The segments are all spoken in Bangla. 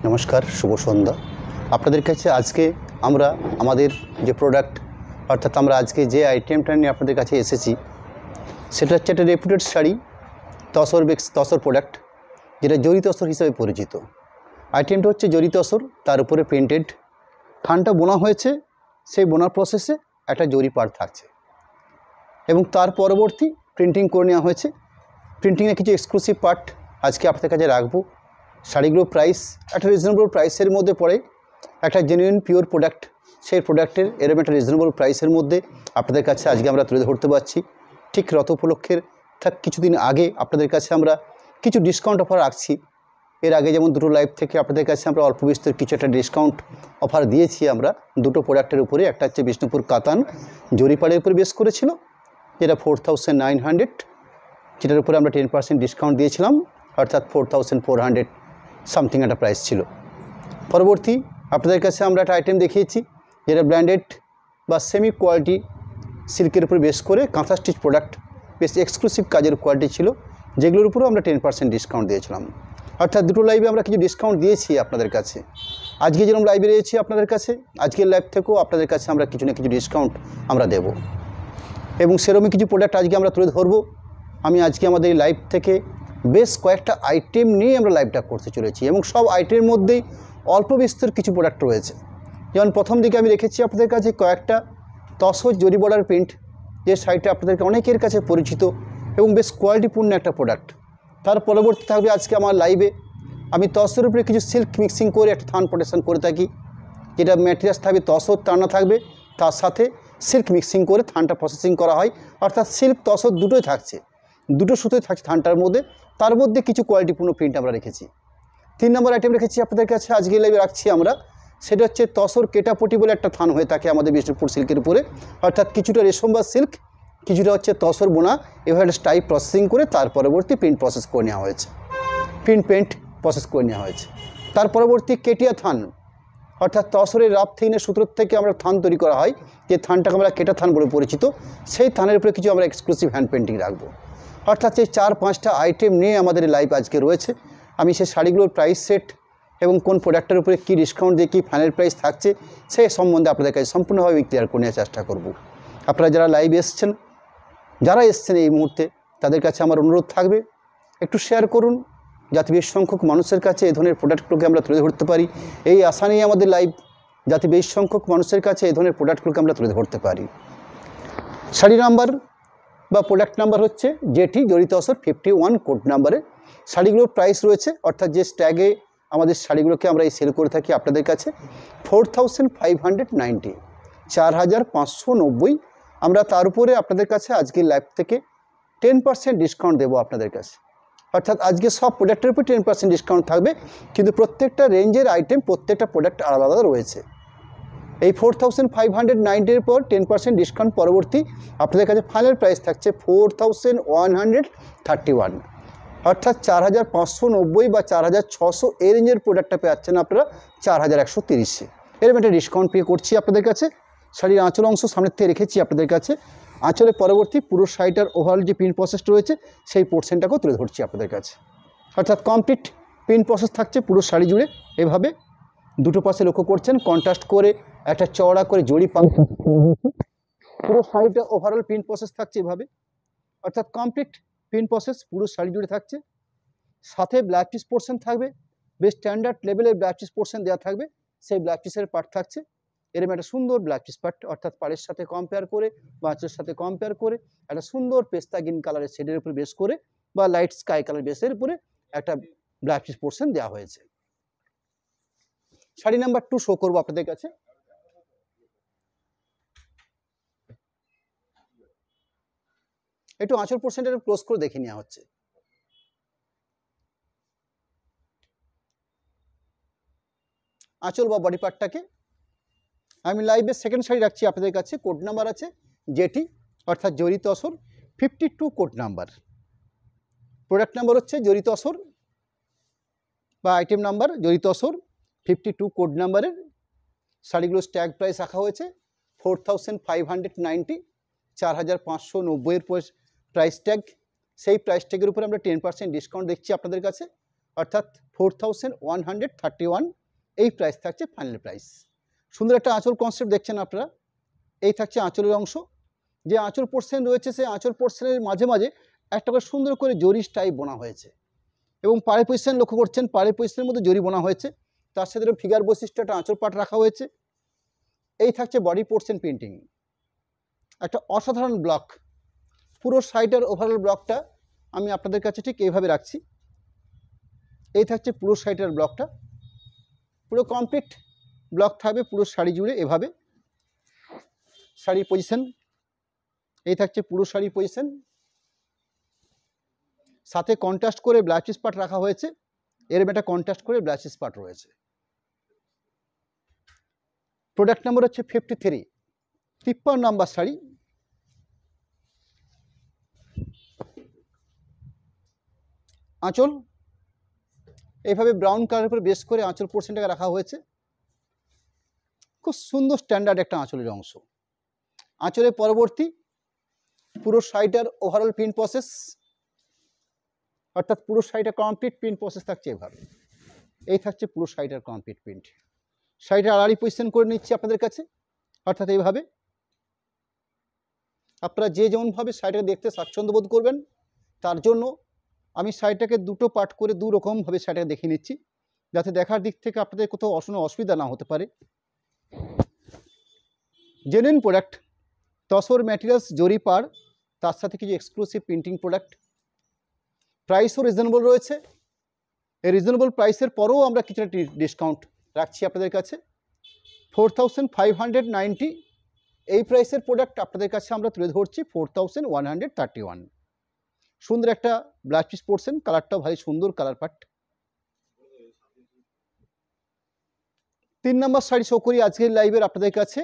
নমস্কার, শুভ সন্ধ্যা। আপনাদের কাছে আজকে আমরা আমাদের যে প্রোডাক্ট অর্থাৎ আমরা আজকে যে আইটেমটা নিয়ে আপনাদের কাছে এসেছি সেটা হচ্ছে একটা রেপুটেড শাড়ি, তসর প্রোডাক্ট, যেটা জরি তসর হিসেবে পরিচিত। আইটেমটা হচ্ছে জরি তসর, তার উপরে প্রিন্টেড থানটা বোনা হয়েছে। সেই বোনার প্রসেসে একটা জরি পাড় থাকছে এবং তার পরবর্তী প্রিন্টিং করে নেওয়া হয়েছে। প্রিন্টিংয়ে কিছু এক্সক্লুসিভ পার্ট আজকে আপনাদের কাছে রাখবো। শাড়িগুলোর প্রাইস একটা রিজনেবল প্রাইসের মধ্যে পড়ে, একটা জেনুইন পিওর প্রোডাক্ট, সেই প্রোডাক্টের এরকম একটা রিজনেবল প্রাইসের মধ্যে আপনাদের কাছে আজকে আমরা তুলে ধরতে পারছি। ঠিক রথ উপলক্ষের কিছুদিন আগে আপনাদের কাছে আমরা কিছু ডিসকাউন্ট অফার রাখছি। এর আগে যেমন দুটো লাইভ থেকে আপনাদের কাছে আমরা অল্প বিস্তর কিছু একটা ডিসকাউন্ট অফার দিয়েছি আমরা দুটো প্রোডাক্টের উপরে। একটা হচ্ছে বিষ্ণুপুর কাতান জরিপাড়ের উপরে বেস করেছিল, যেটা 4900, যেটার উপরে আমরা 10% ডিসকাউন্ট দিয়েছিলাম, অর্থাৎ 4400 সামথিং একটা প্রাইস ছিল। পরবর্তী আপনাদের কাছে আমরা একটা আইটেম দেখিয়েছি যেটা ব্র্যান্ডেড বা সেমি কোয়ালিটি সিল্কের উপরে বেস করে কাঁথা স্টিচ প্রোডাক্ট, বেশ এক্সক্লুসিভ কাজের কোয়ালিটি ছিল, যেগুলোর উপরেও আমরা 10% ডিসকাউন্ট দিয়েছিলাম। অর্থাৎ দুটো লাইভে আমরা কিছু ডিসকাউন্ট দিয়েছি আপনাদের কাছে। আজকে যেরকম লাইভে রয়েছি আপনাদের কাছে, আজকের লাইভ থেকেও আপনাদের কাছে আমরা কিছু না কিছু ডিসকাউন্ট আমরা দেব এবং সেরকমই কিছু প্রোডাক্ট আজকে আমরা তুলে ধরবো। আমি আজকে আমাদের এই লাইভ থেকে বেশ কয়েকটা আইটেম নিয়ে আমরা লাইভটা করতে চলেছি এবং সব আইটেমের মধ্যেই অল্প বিস্তর কিছু প্রোডাক্ট রয়েছে। যেমন প্রথম দিকে আমি রেখেছি আপনাদের কাছে কয়েকটা তসর জরি বর্ডার প্রিন্ট, যে শাড়িটা আপনাদেরকে অনেকের কাছে পরিচিত এবং বেশ কোয়ালিটিপূর্ণ একটা প্রোডাক্ট। তার পরবর্তী থাকবে আজকে আমার লাইভে আমি তসরের উপরে কিছু সিল্ক মিক্সিং করে একটা থান প্রোটেকশন করে থাকি, যেটা ম্যাটেরিয়ালস থাকবে তসর টানা থাকবে, তার সাথে সিল্ক মিক্সিং করে থানটা প্রসেসিং করা হয়। অর্থাৎ সিল্ক তসর দুটোই থাকছে, দুটো সুতোই থাকছে থানটার মধ্যে। তার মধ্যে কিছু কোয়ালিটিপূর্ণ প্রিন্ট আমরা রেখেছি। 3 নম্বর আইটেম রেখেছি আপনাদের কাছে আজকে লাইভে রাখছি আমরা, সেটা হচ্ছে তসর কেটাপটি বলে একটা থান হয়ে থাকে আমাদের বিষ্ণুপুর সিল্কের উপরে। অর্থাৎ কিছুটা রেশম বা সিল্ক, কিছুটা হচ্ছে তসর বোনা, এভাবে একটা স্টাইপ প্রসেসিং করে তার পরবর্তী প্রিন্ট প্রসেস করে নেওয়া হয়েছে, পেন্ট প্রসেস করে নেওয়া হয়েছে। তার পরবর্তী কেটিয়া থান, অর্থাৎ তসরের রাফ থিনের সূত্র থেকে আমরা থান তৈরি করা হয়, যে থানটাকে আমরা কেটা থান বলে পরিচিত। সেই থানের উপরে কিছু আমরা এক্সক্লুসিভ হ্যান্ড পেন্টিং রাখবো। অর্থাৎ এই 4-5টা আইটেম নিয়ে আমাদের লাইভ আজকে রয়েছে। আমি সেই শাড়িগুলোর প্রাইস সেট এবং কোন প্রোডাক্টের উপরে কী ডিসকাউন্ট দিয়ে কী ফাইনাল প্রাইস থাকছে সেই সম্বন্ধে আপনাদের কাছে সম্পূর্ণভাবে ক্লিয়ার করে নেওয়ার চেষ্টা করব। আপনারা যারা লাইভ এসছেন, যারা এসছেন এই মুহূর্তে, তাদের কাছে আমার অনুরোধ থাকবে একটু শেয়ার করুন, যাতে বেশ সংখ্যক মানুষের কাছে এই ধরনের প্রোডাক্টগুলোকে আমরা তুলে ধরতে পারি। এই আশা নিয়ে আমাদের লাইভ, যাতে বেশ সংখ্যক মানুষের কাছে এই ধরনের প্রোডাক্টগুলোকে আমরা তুলে ধরতে পারি। শাড়ি নাম্বার বা প্রোডাক্ট নাম্বার হচ্ছে জেটি জরি তসর 51 কোড নাম্বারে শাড়িগুলোর প্রাইস রয়েছে। অর্থাৎ যে ট্যাগে আমাদের শাড়িগুলোকে আমরা এই সেল করে থাকি আপনাদের কাছে 4590, 4590। আমরা তার উপরে আপনাদের কাছে আজকের লাইভ থেকে 10% ডিসকাউন্ট দেবো আপনাদের কাছে। অর্থাৎ আজকে সব প্রোডাক্টের উপর 10% ডিসকাউন্ট থাকবে, কিন্তু প্রত্যেকটা রেঞ্জের আইটেম প্রত্যেকটা প্রোডাক্ট আলাদা আলাদা রয়েছে। এই 4590-এর পর 10% ডিসকাউন্ট পরবর্তী আপনাদের কাছে ফাইনাল প্রাইস থাকছে 4131। অর্থাৎ 4590 বা 4600 এই রেঞ্জের প্রোডাক্টটা পাচ্ছেন আপনারা 4130-এ। এরকম একটা ডিসকাউন্ট পে করছি আপনাদের কাছে। শাড়ির আঁচল অংশ সামনের থেকে রেখেছি আপনাদের কাছে। আঁচলের পরবর্তী পুরো শাড়িটার ওভারঅল যে প্রিন্ট প্রসেসটা রয়েছে সেই পোর্শনটাকেও তুলে ধরছি আপনাদের কাছে। অর্থাৎ কমপ্লিট প্রিন্ট প্রসেস থাকছে পুরো শাড়ি জুড়ে। এভাবে দুটো পাশে লক্ষ্য করছেন কন্ট্রাস্ট করে একটা চওড়া করে জড়ি পাল্লা হয়েছে। পুরো শাড়িটা ওভারঅল প্রিন্ট প্রসেস থাকছে এভাবে। অর্থাৎ কমপ্লিট প্রিন্ট প্রসেস পুরো শাড়ি জুড়ে থাকছে। সাথে ব্লাউজ পিস পোর্শন থাকবে, বেশ স্ট্যান্ডার্ড লেভেলের ব্লাউজ পিস পোর্শন দেওয়া থাকবে। সেই ব্লাউজ পিসের পার্ট থাকছে এরকম একটা সুন্দর ব্লাউজ পিস পার্ট, অর্থাৎ পাড়ের সাথে কম্পেয়ার করে বা আঁচলের সাথে কম্পেয়ার করে একটা সুন্দর পেস্তা গ্রিন কালারের শেডের উপরে বেস করে বা লাইট স্কাই কালার বেসের উপরে একটা ব্লাউজ পিস পোর্শন দেওয়া হয়েছে। শাড়ি নাম্বার 2 শো করবো আপনাদের কাছে। একটু আঁচল পোর্শনটা ক্লোজ করে দেখে নেওয়া হচ্ছে। আঁচল বা বডি পার্টটাকে আমি লাইভে সেকেন্ড শাড়ি রাখছি আপনাদের কাছে। কোড নাম্বার আছে জেটি, অর্থাৎ জরি tussar 52 code number. Product number হচ্ছে জরি তসর বা আইটেম নাম্বার জরি তসর 52 কোড নাম্বারের শাড়িগুলো স্ট্যাগ প্রাইস রাখা হয়েছে 4590, 4590-এর প্রাইস ট্যাগ। সেই প্রাইস ট্যাগের উপরে আমরা 10% ডিসকাউন্ট দেখছি আপনাদের কাছে। অর্থাৎ 4131 এই প্রাইস থাকছে ফাইনাল প্রাইস। সুন্দর একটা আঁচল কনসেপ্ট দেখছেন আপনারা। এই থাকছে আঁচলের অংশ। যে আঁচল পোর্শন রয়েছে সেই আঁচল পোর্শনের মাঝে মাঝে একটা করে সুন্দর করে জরি টাইপ বোনা হয়েছে এবং পাড়ের পজিশন লক্ষ্য করছেন, পাড়ের পজিশনের মধ্যে জরি বোনা হয়েছে, তার সাথে ফিগার বৈশিষ্ট্য একটা আঁচল পাট রাখা হয়েছে। এই থাকছে বডি পোর্শন প্রিন্টিং, একটা অসাধারণ ব্লক। পুরো সাইডের ওভারঅল ব্লকটা আমি আপনাদের কাছে ঠিক এইভাবে রাখছি। এই থাকছে পুরো সাইডের ব্লকটা, পুরো কমপ্লিট ব্লক থাকবে পুরো শাড়ি জুড়ে এভাবে। শাড়ির পজিশন এই থাকছে পুরো শাড়ির পজিশন, সাথে কন্ট্রাস্ট করে ব্লাউজ পার্ট রাখা হয়েছে, এরকম একটা কন্ট্রাস্ট করে ব্লাউজ পার্ট রয়েছে। প্রোডাক্ট নাম্বার হচ্ছে 53, 53 নাম্বার শাড়ি। আঁচল এইভাবে ব্রাউন কালারের উপরে বেস করে আঁচল পোর্শনটাকে রাখা হয়েছে। খুব সুন্দর স্ট্যান্ডার্ড একটা আঁচলের অংশ। আঁচলের পরবর্তী পুরো শাড়িটার ওভারঅল প্রিন্ট প্রসেস, অর্থাৎ পুরো শাড়িটা কমপ্লিট প্রিন্ট প্রসেস থাকছে এভাবে। এই থাকছে পুরো শাড়িটার কমপ্লিট প্রিন্ট। শাড়িটা আড়াআড়ি পজিশন করে নিচ্ছি আপনাদের কাছে, অর্থাৎ এইভাবে আপনারা যে যেমনভাবে শাড়িটাকে দেখতে স্বাচ্ছন্দ্য বোধ করবেন তার জন্য আমি শাড়িটাকে দুটো পার্ট করে দু রকমভাবে শাড়িটাকে দেখে নিচ্ছি, যাতে দেখার দিক থেকে আপনাদের কোথাও অসুবিধা না হতে পারে। জেনুইন প্রোডাক্ট, তসর ম্যাটেরিয়ালস, জরি পাড়, তার সাথে কিছু এক্সক্লুসিভ প্রিন্টিং প্রোডাক্ট। প্রাইসও রিজনেবল রয়েছে। এই রিজনেবল প্রাইসের পরেও আমরা কিছুটা ডিসকাউন্ট রাখছি আপনাদের কাছে। 4590 এই প্রাইসের প্রোডাক্ট আপনাদের কাছে আমরা তুলে ধরছি 4131। সুন্দর একটা ব্লাউজ পিস পোর্শন, কালারটাও ভারী সুন্দর কালার পাট। 3 নম্বর শাড়ি শো করি আজকের লাইভের আপনাদের কাছে।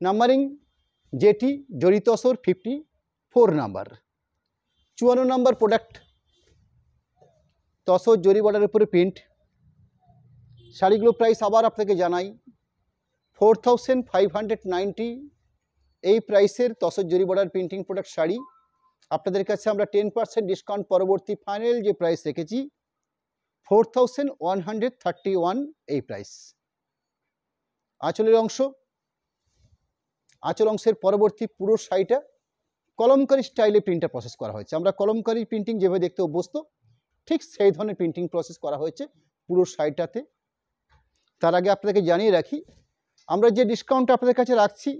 নাম্বারিং জেটি, জরি tussar 54 number. 54 number product, tussar জরি বর্ডারের উপরে প্রিন্ট। শাড়িগুলো প্রাইস আবার আপনাকে জানাই 4590 এই প্রাইসের তসর জরি বর্ডার প্রিন্টিং প্রোডাক্ট শাড়ি আপনাদের কাছে আমরা 10% ডিসকাউন্ট পরবর্তী ফাইনাল যে প্রাইস রেখেছি 4131 এই প্রাইস। আঁচলের অংশ, আঁচল অংশের পরবর্তী পুরো শাড়িটা কলমকারি স্টাইলে প্রিন্টটা প্রসেস করা হয়েছে। আমরা কলমকারি প্রিন্টিং যেভাবে দেখতে অভ্যস্ত ঠিক সেই ধরনের প্রিন্টিং প্রসেস করা হয়েছে পুরো শাড়িটাতে। তার আগে আপনাদেরকে জানিয়ে রাখি, আমরা যে ডিসকাউন্টটা আপনাদের কাছে রাখছি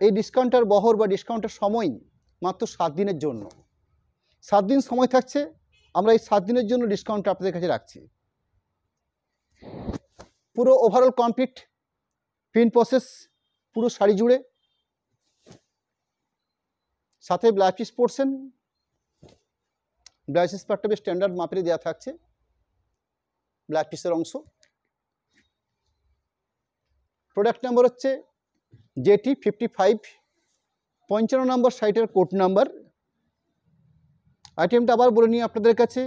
এই ডিসকাউন্টটার বহর বা ডিসকাউন্টের সময় মাত্র 7 দিনের জন্য। 7 দিন সময় থাকছে, আমরা এই 7 দিনের জন্য ডিসকাউন্টটা আপনাদের কাছে রাখছি। পুরো ওভারঅল কমপ্লিট প্রিন্ট প্রসেস পুরো শাড়ি জুড়ে, সাথে blouse piece portion, blouse piece পার্টটা বেশ স্ট্যান্ডার্ড মাপের দেওয়া থাকছে ব্লাউজ পিসের অংশ। প্রোডাক্ট নাম্বার হচ্ছে জেটি 55, 55 নম্বর শাড়িটার কোড নাম্বার। আইটেমটা আবার বলে নিই আপনাদের কাছে,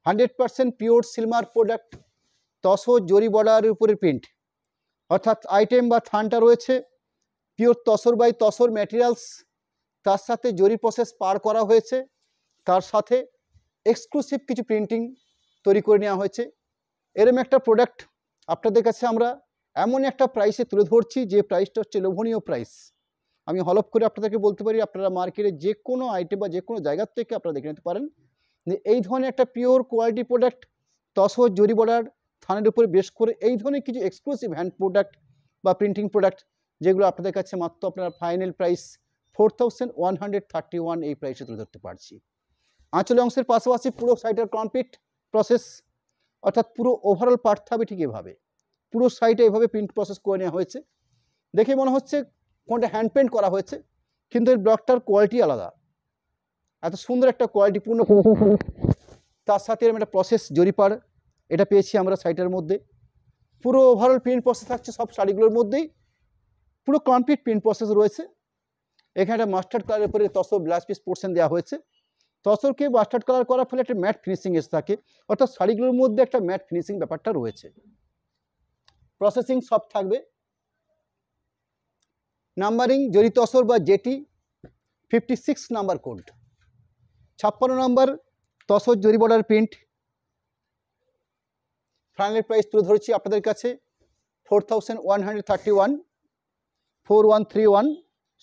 100% পিওর সিলমার প্রোডাক্ট, তসর জরি বর্ডারের উপরে প্রিন্ট, অর্থাৎ আইটেম বা থানটা রয়েছে pure tussar by tussar materials, তার সাথে জরি প্রসেস পার করা হয়েছে, তার সাথে এক্সক্লুসিভ কিছু প্রিন্টিং তৈরি করে নেওয়া হয়েছে। এরম একটা প্রোডাক্ট আপনাদের কাছে আমরা এমন একটা প্রাইসে তুলে ধরছি যে প্রাইসটা হচ্ছে লোভনীয় প্রাইস। আমি হলফ করে আপনাদেরকে বলতে পারি আপনারা মার্কেটে যে কোনো আইটেম বা যে কোনো জায়গার থেকে আপনারা দেখে নিতে পারেন যে এই ধরনের একটা পিওর কোয়ালিটি প্রোডাক্ট তসর জরি বর্ডার থানের উপরে বেশ করে এই ধরনের কিছু এক্সক্লুসিভ হ্যান্ড প্রোডাক্ট বা প্রিন্টিং প্রোডাক্ট যেগুলো আপনাদের কাছে মাত্র আপনারা ফাইনাল প্রাইস 4131 এই প্রাইসে তুলে ধরতে পারছি। আঁচলে অংশের পাশাপাশি পুরো সাইটের কমপ্লিট প্রসেস, অর্থাৎ পুরো ওভারঅল পার্ট থাকবে ঠিক এভাবে। পুরো সাইটে এভাবে প্রিন্ট প্রসেস করে নেওয়া হয়েছে। দেখে মনে হচ্ছে কোনটা হ্যান্ড পেন্ট করা হয়েছে, কিন্তু এই ব্লকটার কোয়ালিটি আলাদা। এত সুন্দর একটা কোয়ালিটিপূর্ণ, তার সাথে এরকম একটা প্রসেস জরিপাড় এটা পেয়েছি আমরা সাইটের মধ্যে। পুরো ওভারঅল প্রিন্ট প্রসেস থাকছে সব শাড়িগুলোর মধ্যেই, পুরো কমপ্লিট প্রিন্ট প্রসেস রয়েছে। এখানে একটা মাস্টার্ড কালারের উপরে তসর ব্লাউজ পিস পোর্শন দেওয়া হয়েছে। তসরকে মাস্টার্ড কালার করার ফলে একটা ম্যাট ফিনিশিং এসে থাকে, অর্থাৎ শাড়িগুলোর মধ্যে একটা ম্যাট ফিনিশিং ব্যাপারটা রয়েছে। প্রসেসিং সব থাকবে। নাম্বারিং জরি তসর বা জেটি 56 নাম্বার কোড, 56 নম্বর তসর জরি বর্ডার প্রিন্ট, ফাইনাল প্রাইস তুলে ধরেছি আপনাদের কাছে 4131, 4131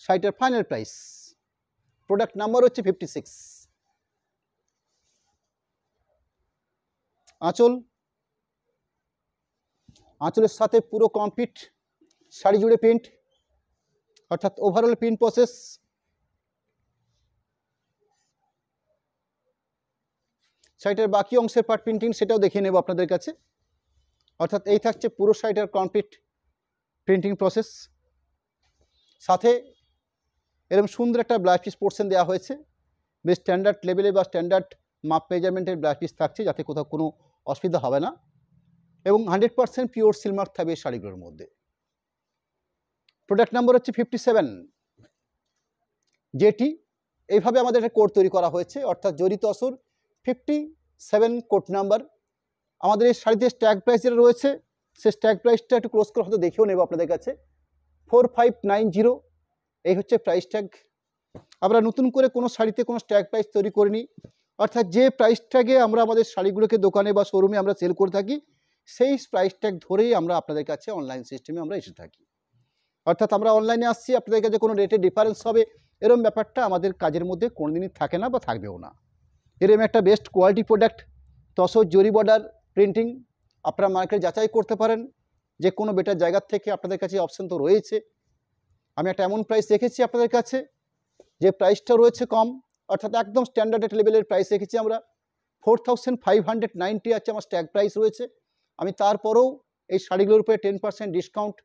শাড়িটার ফাইনাল প্রাইস। প্রোডাক্ট নাম্বার হচ্ছে 56। আঁচলের সাথে পুরো কমপ্লিট শাড়ি জুড়ে প্রিন্ট, অর্থাৎ ওভারঅল প্রিন্ট প্রসেস। শাড়িটার বাকি অংশের পার্ট প্রিন্টিং সেটাও দেখিয়ে নেব আপনাদের কাছে। অর্থাৎ এই থাকছে পুরো শাড়িটার কমপ্লিট প্রিন্টিং প্রসেস। সাথে এরকম সুন্দর একটা ব্লাউজ পিস পোর্শন দেওয়া হয়েছে, বেশ স্ট্যান্ডার্ড লেভেলে বা স্ট্যান্ডার্ড মাপ মেজারমেন্টের ব্লাউজ পিস থাকছে, যাতে কোথাও কোনো অসুবিধা হবে না। এবং 100% পিওর সিলমার্ক থাকবে এই শাড়িগুলোর মধ্যে। প্রোডাক্ট নাম্বার হচ্ছে 57, যেটি এইভাবে আমাদের একটা কোড তৈরি করা হয়েছে, অর্থাৎ জরি তসর 57 কোড নাম্বার। আমাদের এই শাড়িতে স্ট্যাগ প্রাইস যেটা রয়েছে, সেই স্ট্যাগ প্রাইসটা একটু ক্লোজ করে হয়তো দেখেও নেব আপনাদের কাছে। 4590 এই হচ্ছে প্রাইস ট্যাগ। আমরা নতুন করে কোনো শাড়িতে কোনো স্ট্যাগ প্রাইস তৈরি করিনি, অর্থাৎ যে প্রাইস ট্যাগে আমরা আমাদের শাড়িগুলোকে দোকানে বা শোরুমে আমরা সেল করে থাকি, সেই প্রাইস ট্যাগ ধরেই আমরা আপনাদের কাছে অনলাইন সিস্টেমে আমরা এসে থাকি। অর্থাৎ আমরা অনলাইনে আসছি, আপনাদের কাছে কোনো রেটে ডিফারেন্স হবে এরকম ব্যাপারটা আমাদের কাজের মধ্যে কোনোদিনই থাকে না বা থাকবেও না। এরকম একটা বেস্ট কোয়ালিটি প্রোডাক্ট তসর জরি বর্ডার প্রিন্টিং আপনারা মার্কেটে যাচাই করতে পারেন, যে কোনো বেটার জায়গার থেকে আপনাদের কাছে অপশন তো রয়েছে। আমি একটা এমন প্রাইস রেখেছি আপনাদের কাছে যে প্রাইসটা রয়েছে কম, অর্থাৎ একদম স্ট্যান্ডার্ড লেভেলের প্রাইস রেখেছি আমরা। 4590 আছে আমার স্ট্যাগ প্রাইস রয়েছে। আমি তারপরেও এই শাড়িগুলোর উপরে 10% ডিসকাউন্ট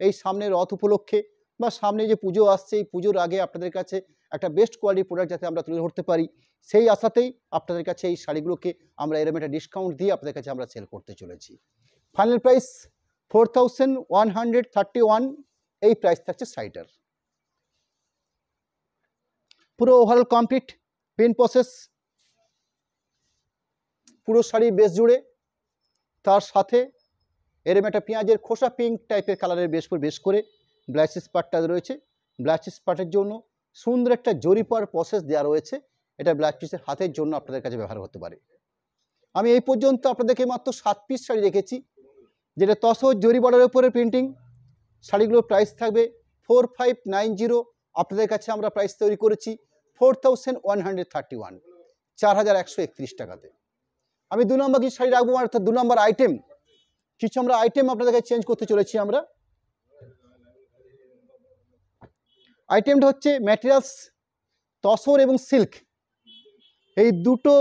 এই সামনের রথ উপলক্ষে বা সামনে যে পুজো আসছে, এই পুজোর আগে আপনাদের কাছে একটা বেস্ট কোয়ালিটির প্রোডাক্ট যাতে আমরা তুলে ধরতে পারি, সেই আশাতেই আপনাদের কাছে এই শাড়িগুলোকে আমরা এরকম একটা ডিসকাউন্ট দিয়ে আপনাদের কাছে আমরা সেল করতে চলেছি। ফাইনাল প্রাইস 4131 এই প্রাইস থাকছে শাড়িটার। পুরো ওভারঅল কমপ্লিট প্রিন্ট প্রসেস পুরো শাড়ি বেশ জুড়ে, তার সাথে এরকম একটা পেঁয়াজের খোসা পিঙ্ক টাইপের কালারের বেশ করে ব্লাউজ পার্টটা রয়েছে। ব্লাউজ পার্টের জন্য সুন্দর একটা জরি পাওয়ার প্রসেস দেওয়া রয়েছে, এটা ব্লাউজ পিসের হাতের জন্য আপনাদের কাছে ব্যবহার হতে পারে। আমি এই পর্যন্ত আপনাদেরকে মাত্র 7 পিস শাড়ি রেখেছি, যেটা তসর জরি বর্ডারের উপরে প্রিন্টিং। শাড়িগুলোর প্রাইস থাকবে 4590। আপনাদের কাছে আমরা প্রাইস তৈরি করেছি 4131, 4131 টাকাতে। আমি 2 নম্বর কিছু শাড়ি রাখবো, অর্থাৎ 2 নম্বর আইটেম কিছু আমরা আইটেম আপনাদের কাছে চেঞ্জ করতে চলেছি। আমরা আইটেমটা হচ্ছে ম্যাটেরিয়ালস তসর এবং সিল্ক, এই দুটো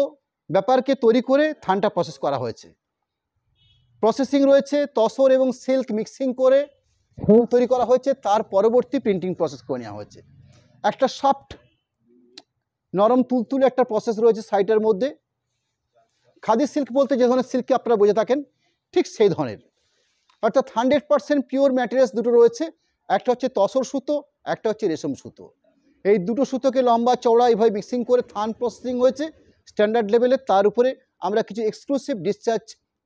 ব্যাপারকে তৈরি করে থানটা প্রসেস করা হয়েছে। প্রসেসিং রয়েছে তসর এবং সিল্ক মিক্সিং করে তৈরি করা হয়েছে, তার পরবর্তী প্রিন্টিং প্রসেস করে নেওয়া হয়েছে। একটা সফট নরম তুলতুলে একটা প্রসেস রয়েছে শাড়িটার মধ্যে। খাদি সিল্ক বলতে যে ধরনের সিল্ককে আপনারা বুঝে থাকেন, ঠিক সেই ধরনের, অর্থাৎ 100% পিওর ম্যাটেরিয়ালস দুটো রয়েছে। একটা হচ্ছে তসর সুতো, একটা হচ্ছে রেশম সুতো। এই দুটো সুতোকে লম্বা চওড়া এইভাবে মিক্সিং করে থান প্রসেসিং হয়েছে স্ট্যান্ডার্ড লেভেলে। তার উপরে আমরা কিছু এক্সক্লুসিভ ডিসচার্জ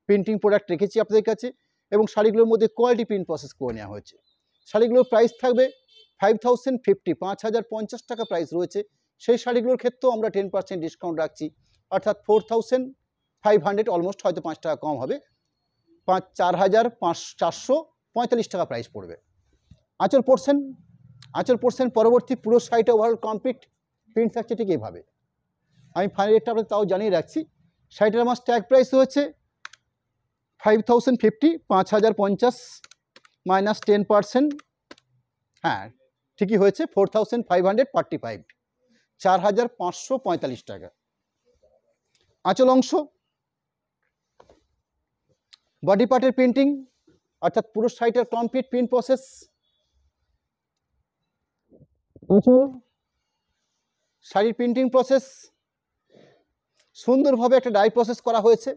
প্রিন্টিং প্রোডাক্ট রেখেছি আপনাদের কাছে, এবং শাড়িগুলোর মধ্যে কোয়ালিটি প্রিন্ট প্রসেস করে নেওয়া হয়েছে। শাড়িগুলোর প্রাইস থাকবে 5050, 5050 টাকা প্রাইস রয়েছে। সেই শাড়িগুলোর ক্ষেত্রেও আমরা 10% ডিসকাউন্ট রাখছি, অর্থাৎ 4500, অলমোস্ট হয়তো 5 টাকা কম হবে, 4445 টাকা প্রাইস পড়বে। আঁচল পোর্শন পরবর্তী পুরো শাড়িটা ওভারঅল কমপ্লিট প্রিন্ট থাকছে ঠিক এইভাবে। আমি ফাইনাল রেটটা আপনাদের তাও জানিয়ে রাখছি। শাড়িটার আমার স্ট্যাগ প্রাইস হচ্ছে 5050, 5050 মাইনাস 10%, হ্যাঁ ঠিকই হয়েছে 4545, 4545 টাকা। আঁচল অংশ বডি পার্টের প্রিন্টিং, অর্থাৎ পুরো শাড়িটার কমপ্লিট প্রিন্ট প্রসেস। শাড়ির প্রিন্টিং প্রসেস সুন্দরভাবে একটা ডাই প্রসেস করা হয়েছে,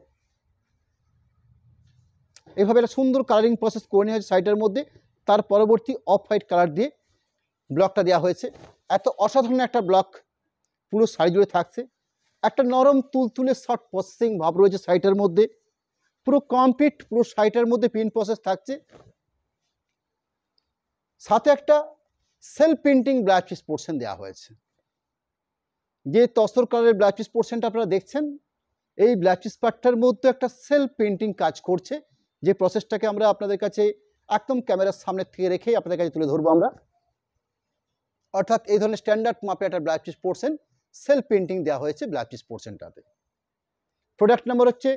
এইভাবে একটা সুন্দর কালারিং প্রসেস করে নেওয়া হয়েছে শাড়িটার মধ্যে। তার পরবর্তী অফ হোয়াইট কালার দিয়ে ব্লকটা দেওয়া হয়েছে। এত অসাধারণ একটা ব্লক পুরো শাড়ি জুড়ে থাকছে। একটা নরম তুলতুলে সফট প্রসেসিং ভাব রয়েছে শাড়িটার মধ্যে। পুরো কমপ্লিট পুরো শাড়িটার মধ্যে প্রিন্ট প্রসেস থাকছে, সাথে একটা self printing blouse piece portion দেওয়া হয়েছে। যে তসর কালারের ব্লাউজ পিস পোর্শনটা আপনারা দেখছেন, এই ব্লাউজ পিস পার্টটার মধ্যে একটা সেলফ প্রিন্টিং কাজ করছে, যে প্রসেসটাকে আমরা আপনাদের কাছে একদম ক্যামেরার সামনে থেকে রেখেই আপনাদের কাছে তুলে ধরবো আমরা। অর্থাৎ এই ধরনের স্ট্যান্ডার্ড মাপে একটা blouse piece portion self printing দেওয়া হয়েছে ব্লাউজ পিস পোর্শনটাতে। প্রোডাক্ট নাম্বার হচ্ছে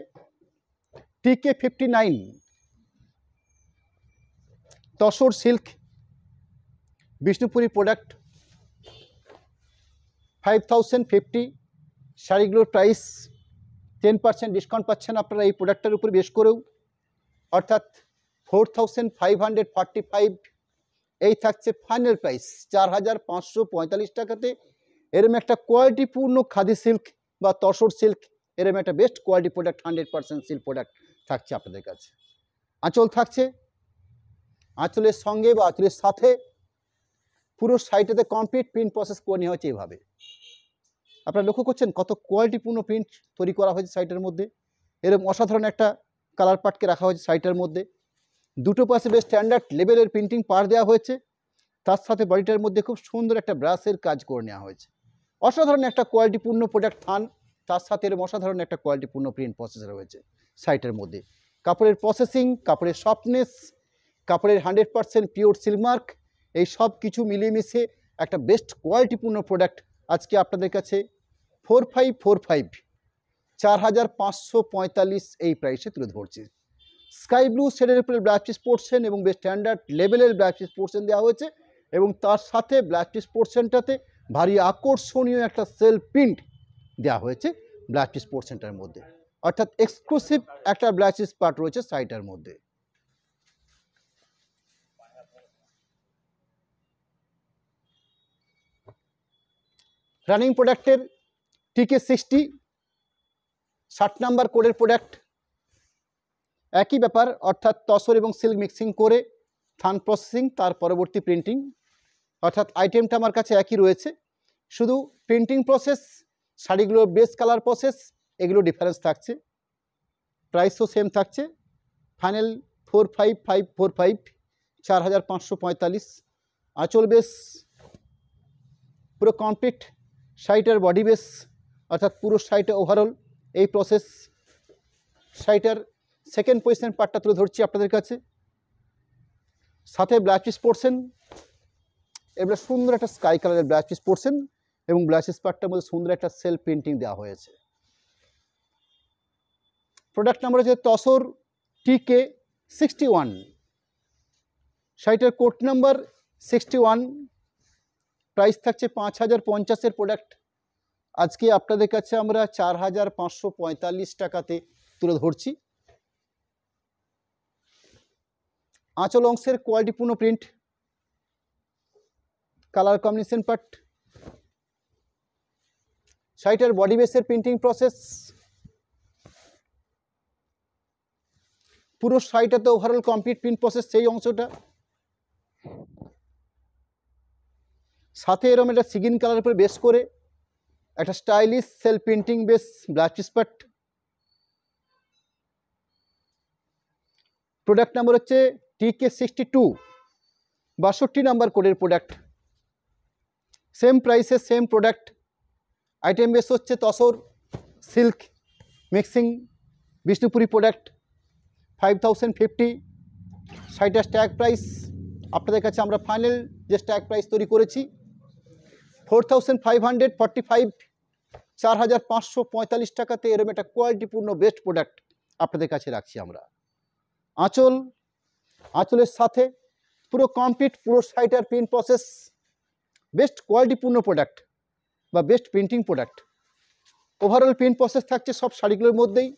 TK59 tussar silk Bishnupuri product 5050 শাড়িগুলোর প্রাইস 10% ডিসকাউন্ট পাচ্ছেন আপনারা এই প্রোডাক্টটার উপর বেশ করেও, অর্থাৎ 4545 এই থাকছে ফাইনাল প্রাইস 4545 টাকাতে। এরম একটা কোয়ালিটিপূর্ণ খাদি সিল্ক বা তসর সিল্ক, এরম একটা best quality product 100% silk product থাকছে আপনাদের কাছে। আঁচল থাকছে, আঁচলের সঙ্গে বা আঁচলের সাথে পুরো সাইডেতে কমপ্লিট প্রিন্ট প্রসেস করে নেওয়া হয়েছে এইভাবে। আপনারা লক্ষ্য করছেন কত কোয়ালিটিপূর্ণ প্রিন্ট তৈরি করা হয়েছে সাইটের মধ্যে। এরকম অসাধারণ একটা কালার পাটকে রাখা হয়েছে সাইটের মধ্যে। দুটো পাশে বেশ স্ট্যান্ডার্ড লেভেলের প্রিন্টিং পার দেওয়া হয়েছে, তার সাথে বডিটার মধ্যে খুব সুন্দর একটা ব্রাশের কাজ করে নেওয়া হয়েছে। অসাধারণ একটা কোয়ালিটিপূর্ণ প্রোডাক্ট থান, তার সাথে এরকম অসাধারণ একটা কোয়ালিটিপূর্ণ প্রিন্ট প্রসেস রয়েছে সাইটের মধ্যে। কাপড়ের প্রসেসিং, কাপড়ের সফটনেস, কাপড়ের 100% পিওর সিল্কমার্ক, এই সব কিছু মিলিয়ে মিশে একটা বেস্ট কোয়ালিটিপূর্ণ প্রোডাক্ট আজকে আপনাদের কাছে 4545 4545 এই প্রাইসে তুলে ধরছি। স্কাই ব্লু শেডের উপরে ব্লাউজ পিস পোর্শন এবং বেশ স্ট্যান্ডার্ড লেভেলের ব্লাউজ পিস পোর্শন দেওয়া হয়েছে এবং তার সাথে ব্লাউজ পিস পোর্শনটাতে ভারী আকর্ষণীয় একটা সেলফ প্রিন্ট দেওয়া হয়েছে ব্লাউজ পিস পোর্শনটার মধ্যে, অর্থাৎ এক্সক্লুসিভ একটা ব্লাউজ পিস পার্ট রয়েছে সাইটের মধ্যে। রানিং প্রোডাক্টের TK60 60 নাম্বার কোডের প্রোডাক্ট, একই ব্যাপার, অর্থাৎ তসর এবং সিল্ক মিক্সিং করে থান প্রসেসিং, তার পরবর্তী প্রিন্টিং, অর্থাৎ আইটেমটা আমার কাছে একই রয়েছে, শুধু প্রিন্টিং প্রসেস, শাড়িগুলোর বেস কালার প্রসেস এগুলো ডিফারেন্স থাকছে। প্রাইসও সেম থাকছে, ফাইনাল 45545 4545। আঁচল বেস পুরো কমপ্লিট, শাড়িটার বডি বেস অর্থাৎ পুরো শাড়িটা ওভারঅল এই প্রসেস। শাড়িটার সেকেন্ড পজিশন পার্টটা তুলে ধরছি আপনাদের কাছে, সাথে ব্লাউজ পিস পোর্শন, এবার সুন্দর একটা স্কাই কালারের ব্লাউজ পিস পোর্শন এবং ব্লাউজ পিস পার্টটার মধ্যে সুন্দর একটা সেলফ প্রিন্টিং দেওয়া হয়েছে। প্রোডাক্ট নাম্বার হচ্ছে তসর TK61, শাড়িটার কোড নাম্বার 61, প্রাইস থাকছে 5050 প্রোডাক্ট আজকে আপনাদের কাছে আমরা 4545 টাকাতে তুলে ধরছি। আঁচল অংশের কোয়ালিটিপূর্ণ প্রিন্ট, কালার কম্বিনেশন পার্ট, শাড়িটার বডি বেসের প্রিন্টিং প্রসেস, পুরো শাড়িটাতে ওভারঅল কমপ্লিট প্রিন্ট প্রসেস সেই অংশটা, সাথে এরকম একটা সিগিন কালার উপরে বেস করে একটা stylish self printing base blouse piece part. Product number হচ্ছে TK62 62 নাম্বার কোডের প্রোডাক্ট, সেম প্রাইসে সেম প্রোডাক্ট। আইটেম বেস হচ্ছে tussar silk mixing Bishnupuri product 5050। শাড়িটা স্ট্যাগ প্রাইস আপনাদের কাছে আমরা ফাইনাল যে স্ট্যাগ প্রাইস তৈরি করেছি 4545 4545 টাকাতে এরকম একটা কোয়ালিটিপূর্ণ বেস্ট প্রোডাক্ট আপনাদের কাছে রাখছি আমরা। আঁচলের সাথে পুরো কমপ্লিট পুরো শাড়িটার প্রিন্ট প্রসেস, বেস্ট কোয়ালিটিপূর্ণ প্রোডাক্ট বা best printing product. Overall print process থাকছে সব শাড়িগুলোর মধ্যেই,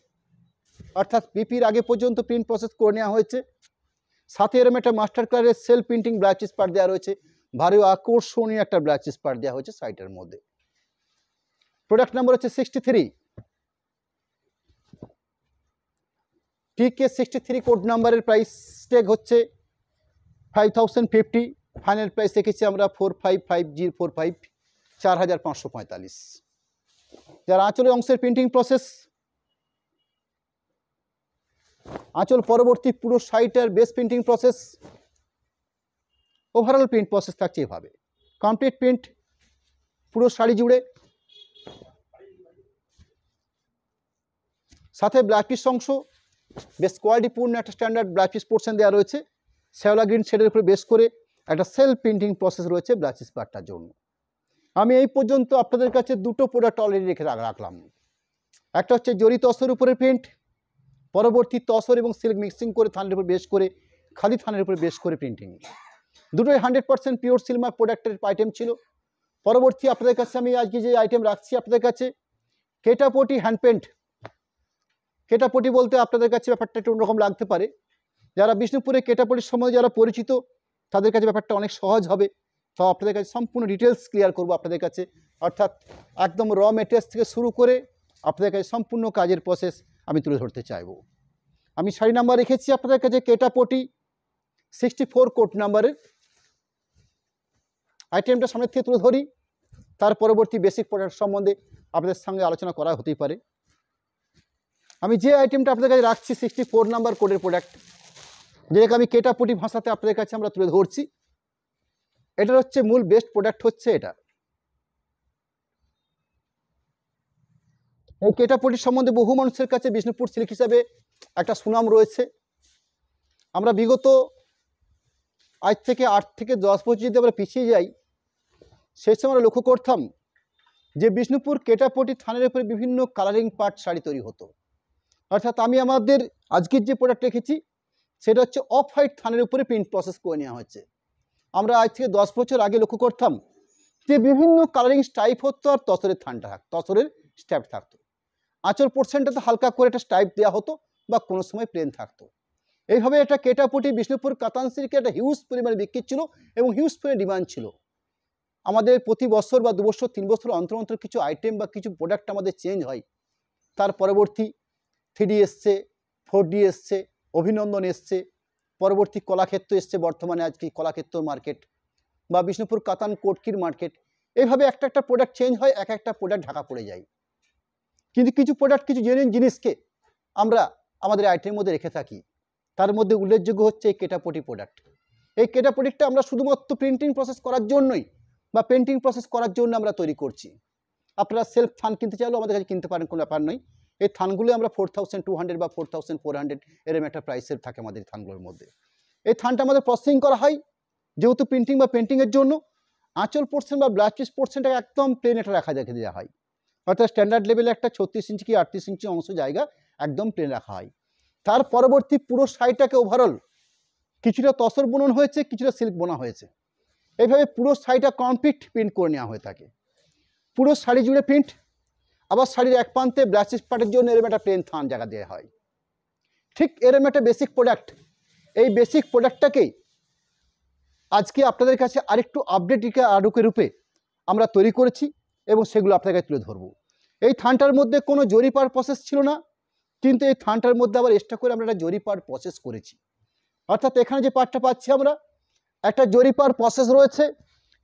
অর্থাৎ পিপির আগে পর্যন্ত প্রিন্ট প্রসেস করে নেওয়া হয়েছে। সাথে এরকম একটা মাস্টার কালারের self printing blouse piece part দেওয়া রয়েছে, ভারী আকর্ষণীয় একটা ব্লাউজ পিস পার্ট দেওয়া হয়েছে সাইটের মধ্যে। প্রোডাক্ট নাম্বার হচ্ছে 63 TK63 কোড নাম্বারের প্রাইস ট্যাগ হচ্ছে 5050, ফাইনাল প্রাইস রেখেছি আমরা 455045 4545। যারা আঁচলের অংশের প্রিন্টিং প্রসেস, আঁচল পরবর্তী পুরো শাড়িটার base printing process, overall print process থাকছে এভাবে কমপ্লিট প্রিন্ট পুরো শাড়ি জুড়ে, সাথে ব্লাউজ পিস অংশ বেশ কোয়ালিটিপূর্ণ একটা স্ট্যান্ডার্ড ব্লাউজ পিস পোর্শন দেওয়া রয়েছে। শ্যাওলা গ্রিন শেডের উপরে বেশ করে একটা সেলফ প্রিন্টিং প্রসেস রয়েছে ব্লাউজ পিস পার্টটার জন্য। আমি এই পর্যন্ত আপনাদের কাছে দুটো প্রোডাক্ট অলরেডি রেখে রাখলাম। একটা হচ্ছে জরি তসরের উপরে প্রিন্ট, পরবর্তী তসর এবং সিল্ক মিক্সিং করে থানের উপর বেশ করে, খালি থানের উপরে বেশ করে প্রিন্টিং। দুটোই 100% পিওর সিলমার্ক প্রোডাক্টের আইটেম ছিল। পরবর্তী আপনাদের কাছে আমি আজকে যে আইটেম রাখছি আপনাদের কাছে, কেটাপটি হ্যান্ড পেন্ট। কেটাপটি বলতে আপনাদের কাছে ব্যাপারটা একটু অন্যরকম লাগতে পারে। যারা বিষ্ণুপুরে কেটাপটির সম্বন্ধে যারা পরিচিত তাদের কাছে ব্যাপারটা অনেক সহজ হবে। তো আপনাদের কাছে সম্পূর্ণ ডিটেলস ক্লিয়ার করবো আপনাদের কাছে, অর্থাৎ একদম র মেটেরিয়ালস থেকে শুরু করে আপনাদের কাছে সম্পূর্ণ কাজের প্রসেস আমি তুলে ধরতে চাইব। আমি শাড়ি নাম্বার রেখেছি আপনাদের কাছে কেটাপটি 64 কোড নাম্বারের আইটেমটা সামনের থেকে তুলে ধরি, তার পরবর্তী বেসিক প্রোডাক্ট সম্বন্ধে আপনাদের সঙ্গে আলোচনা করা হতেই পারে। আমি যে আইটেমটা আপনাদের কাছে রাখছি 64 নাম্বার কোডের প্রোডাক্ট, যেটাকে আমি কেটাপটি ভাষাতে আপনাদের কাছে আমরা তুলে ধরছি, এটার হচ্ছে মূল বেস্ট প্রোডাক্ট হচ্ছে এটা। এই কেটাপটির সম্বন্ধে বহু মানুষের কাছে বিষ্ণুপুর সিল্ক হিসাবে একটা সুনাম রয়েছে। আমরা বিগত আজ থেকে 8 থেকে 10 বছর যদি আমরা পিছিয়ে যাই, সেই সময় আমরা লক্ষ্য করতাম যে বিষ্ণুপুর কেটাপটি থানের উপরে বিভিন্ন কালারিং পার্ট শাড়ি তৈরি হতো। অর্থাৎ আমি আমাদের আজকের যে প্রোডাক্ট রেখেছি সেটা হচ্ছে অফ হোয়াইট থানের উপরে প্রিন্ট প্রসেস করে নেওয়া হচ্ছে। আমরা আজ থেকে 10 বছর আগে লক্ষ্য করতাম যে বিভিন্ন কালারিং স্টাইপ হতো আর তসরের থানটা থাকতো, তসরের স্ট্যাপ থাকতো। আঁচল পোর্শনটাতে হালকা করে একটা স্টাইপ দেওয়া হতো বা কোনো সময় প্লেন থাকতো। এইভাবে একটা কেটাপটি বিষ্ণুপুর কাতান সিল্কে একটা হিউজ পরিমাণে বিক্রি ছিল এবং হিউজ পরিমাণে ডিমান্ড ছিল। আমাদের প্রতি বছর বা 2 বছর 3 বছর অন্তর অন্তর কিছু আইটেম বা কিছু প্রোডাক্ট আমাদের চেঞ্জ হয়। তার পরবর্তী 3D এসছে, 4D এসছে, অভিনন্দন এসছে, পরবর্তী কলাক্ষেত্র এসছে, বর্তমানে আজকে কলাক্ষেত্র মার্কেট বা বিষ্ণুপুর কাতান কোটকির মার্কেট। এইভাবে একটা একটা প্রোডাক্ট চেঞ্জ হয়, এক একটা প্রোডাক্ট ঢাকা পড়ে যায়। কিন্তু কিছু প্রোডাক্ট, কিছু জেনুইন জিনিসকে আমরা আমাদের আইটেমের মধ্যে রেখে থাকি। তার মধ্যে উল্লেখযোগ্য হচ্ছে এই কেটাপটি প্রোডাক্ট। এই কেটাপটিটা আমরা শুধুমাত্র প্রিন্টিং প্রসেস করার জন্যই বা পেন্টিং প্রসেস করার জন্য আমরা তৈরি করছি। আপনারা সেলফ থান কিনতে চাইলেও আমাদের কাছে কিনতে পারেন, কোনো ব্যাপার নয়। এই থানগুলো আমরা 4200 বা 4400 এরকম একটা প্রাইসের থাকে আমাদের থানগুলোর মধ্যে। এই থানটা আমাদের প্রসেসিং করা হয় যেহেতু প্রিন্টিং বা পেন্টিংয়ের জন্য। আঁচল পোর্শন বা ব্লাউজ পিস পোর্শনটাকে একদম প্লেন একটা রেখে দেওয়া হয়। অর্থাৎ স্ট্যান্ডার্ড লেভেলে একটা 36 ইঞ্চি কি 38 ইঞ্চি অংশ জায়গা একদম প্লেন রাখা হয়। তার পরবর্তী পুরো শাড়িটাকে ওভারঅল কিছুটা তসর বুনন হয়েছে, কিছুটা সিল্ক বোনা হয়েছে। এইভাবে পুরো শাড়িটা কমপ্লিট প্রিন্ট করে নেওয়া হয়ে থাকে। পুরো শাড়ি জুড়ে প্রিন্ট, আবার শাড়ির এক প্রান্তে ব্লাউজ পিস পার্টের জন্য এরকম একটা প্লেন থান জায়গা দেওয়া হয়। ঠিক এরকম একটা বেসিক প্রোডাক্ট, এই বেসিক প্রোডাক্টটাকেই আজকে আপনাদের কাছে আরেকটু আপডেট আরুকের রূপে আমরা তৈরি করেছি এবং সেগুলো আপনাদের কাছে তুলে ধরবো। এই থানটার মধ্যে কোনো জরি পার প্রসেস ছিল না, কিন্তু এই থানটার মধ্যে আবার এক্সট্রা করে আমরা একটা জরি পার প্রসেস করেছি। অর্থাৎ এখানে যে পার্টটা পাচ্ছি আমরা, একটা জরি পার প্রসেস রয়েছে।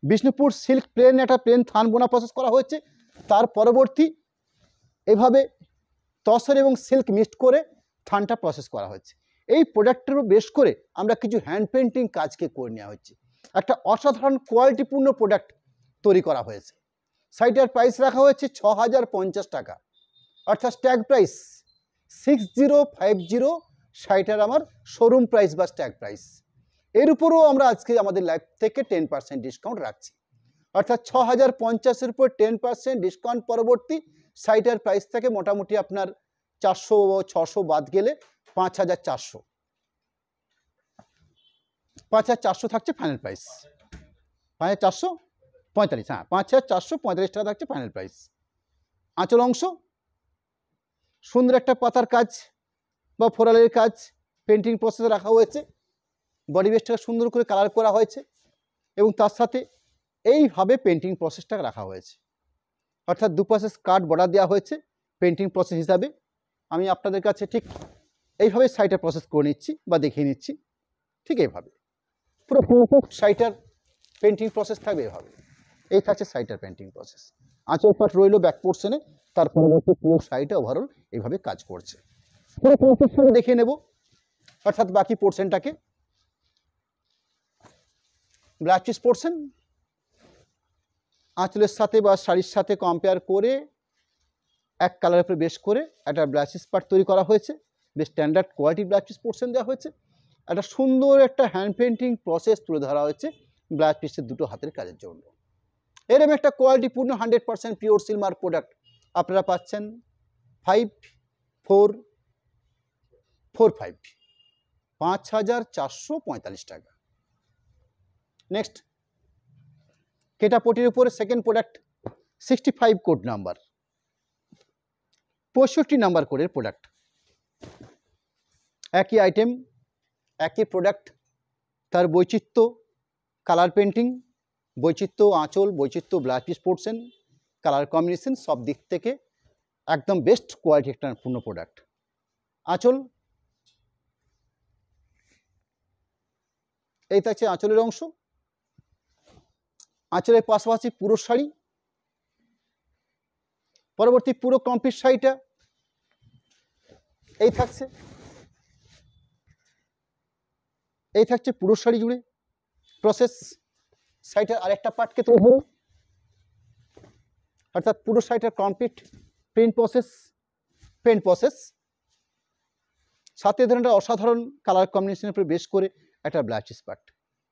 বিষ্ণুপুর সিল্ক প্লেন একটা প্লেন থান বোনা প্রসেস করা হয়েছে। তার পরবর্তী এভাবে তসর এবং সিল্ক মিক্সড করে থানটা প্রসেস করা হয়েছে। এই প্রোডাক্টেরও বেশ করে আমরা কিছু হ্যান্ড পেন্টিং কাজকে করে নেওয়া হচ্ছে। একটা অসাধারণ কোয়ালিটিপূর্ণ প্রোডাক্ট তৈরি করা হয়েছে। শাড়িটার প্রাইস রাখা হয়েছে 6050 টাকা, অর্থাৎ স্ট্যাগ প্রাইস 6050 শাড়িটার আমার শোরুম প্রাইস বা স্ট্যাগ প্রাইস। এর উপরও আমরা আজকে আমাদের লাইফ থেকে 10% ডিসকাউন্ট রাখছি, অর্থাৎ 6050-এর উপর 10% ডিসকাউন্ট পরবর্তী শাড়িটার প্রাইস থেকে মোটামুটি আপনার 400-600 বাদ গেলে 5400, 5400 থাকছে ফাইনাল প্রাইস। 5445, হ্যাঁ 5445 টাকা থাকছে ফাইনাল প্রাইস। আঁচল অংশ সুন্দর একটা পাতার কাজ বা ফোরালের কাজ পেন্টিং প্রসেসে রাখা হয়েছে। বডি বেসটাকে সুন্দর করে কালার করা হয়েছে এবং তার সাথে এইভাবে পেন্টিং প্রসেসটা রাখা হয়েছে। অর্থাৎ দুপাশে স্কার্ট বর্ডার দেওয়া হয়েছে পেন্টিং প্রসেস হিসাবে। আমি আপনাদের কাছে ঠিক এইভাবে শাড়িটা প্রসেস করে নিচ্ছি বা দেখিয়ে নিচ্ছি। ঠিক এইভাবে পুরো শাড়িটার পেন্টিং প্রসেস থাকবে এভাবে। এই থাকছে শাড়িটার পেন্টিং প্রসেস। আঁচল পাট রইল ব্যাক পোর্শনে, তার পরবর্তী পুরো শাড়িটা ওভারঅল এইভাবে কাজ করছে। পুরো প্রসেসটাকে দেখিয়ে নেব, অর্থাৎ বাকি পোর্শনটাকে। ব্লাউজ পিস পোর্শন আঁচলের সাথে বা শাড়ির সাথে কম্পেয়ার করে এক কালারের উপরে বেশ করে একটা ব্লাউজ পিস পার্ট তৈরি করা হয়েছে। বেশ standard quality blouse piece portion দেওয়া হয়েছে। একটা সুন্দর একটা হ্যান্ড পেন্টিং প্রসেস তুলে ধরা হয়েছে ব্লাউজ পিসের দুটো হাতের কাজের জন্য। এরকম একটা কোয়ালিটিপূর্ণ 100% পিওর সিলমার্ক প্রোডাক্ট আপনারা পাচ্ছেন 5445, 5445 টাকা। নেক্সট, কেটাপটির উপরে second product 65 code number, 65 number কোডের প্রোডাক্ট। একই আইটেম, একই প্রোডাক্ট, তার বৈচিত্র্য কালার পেন্টিং, বৈচিত্র্য আঁচল, বৈচিত্র্য blouse piece portion, colour combination, সব দিক থেকে একদম বেস্ট কোয়ালিটি একটা পূর্ণ প্রোডাক্ট। আঁচল, এই থাকছে আঁচলের অংশ। আঁচলের পাশাপাশি পুরো শাড়ি, পরবর্তী পুরো কমপ্লিট শাড়িটা এই থাকছে, এই থাকছে পুরো শাড়ি জুড়ে প্রসেস। শাড়িটার আরেকটা পার্টকে তো অর্থাৎ পুরো শাড়িটার complete print process, paint process, সাথে ধরনের অসাধারণ কালার কম্বিনেশনের উপরে বেশ করে একটা ব্লাউজ পিস পার্ট,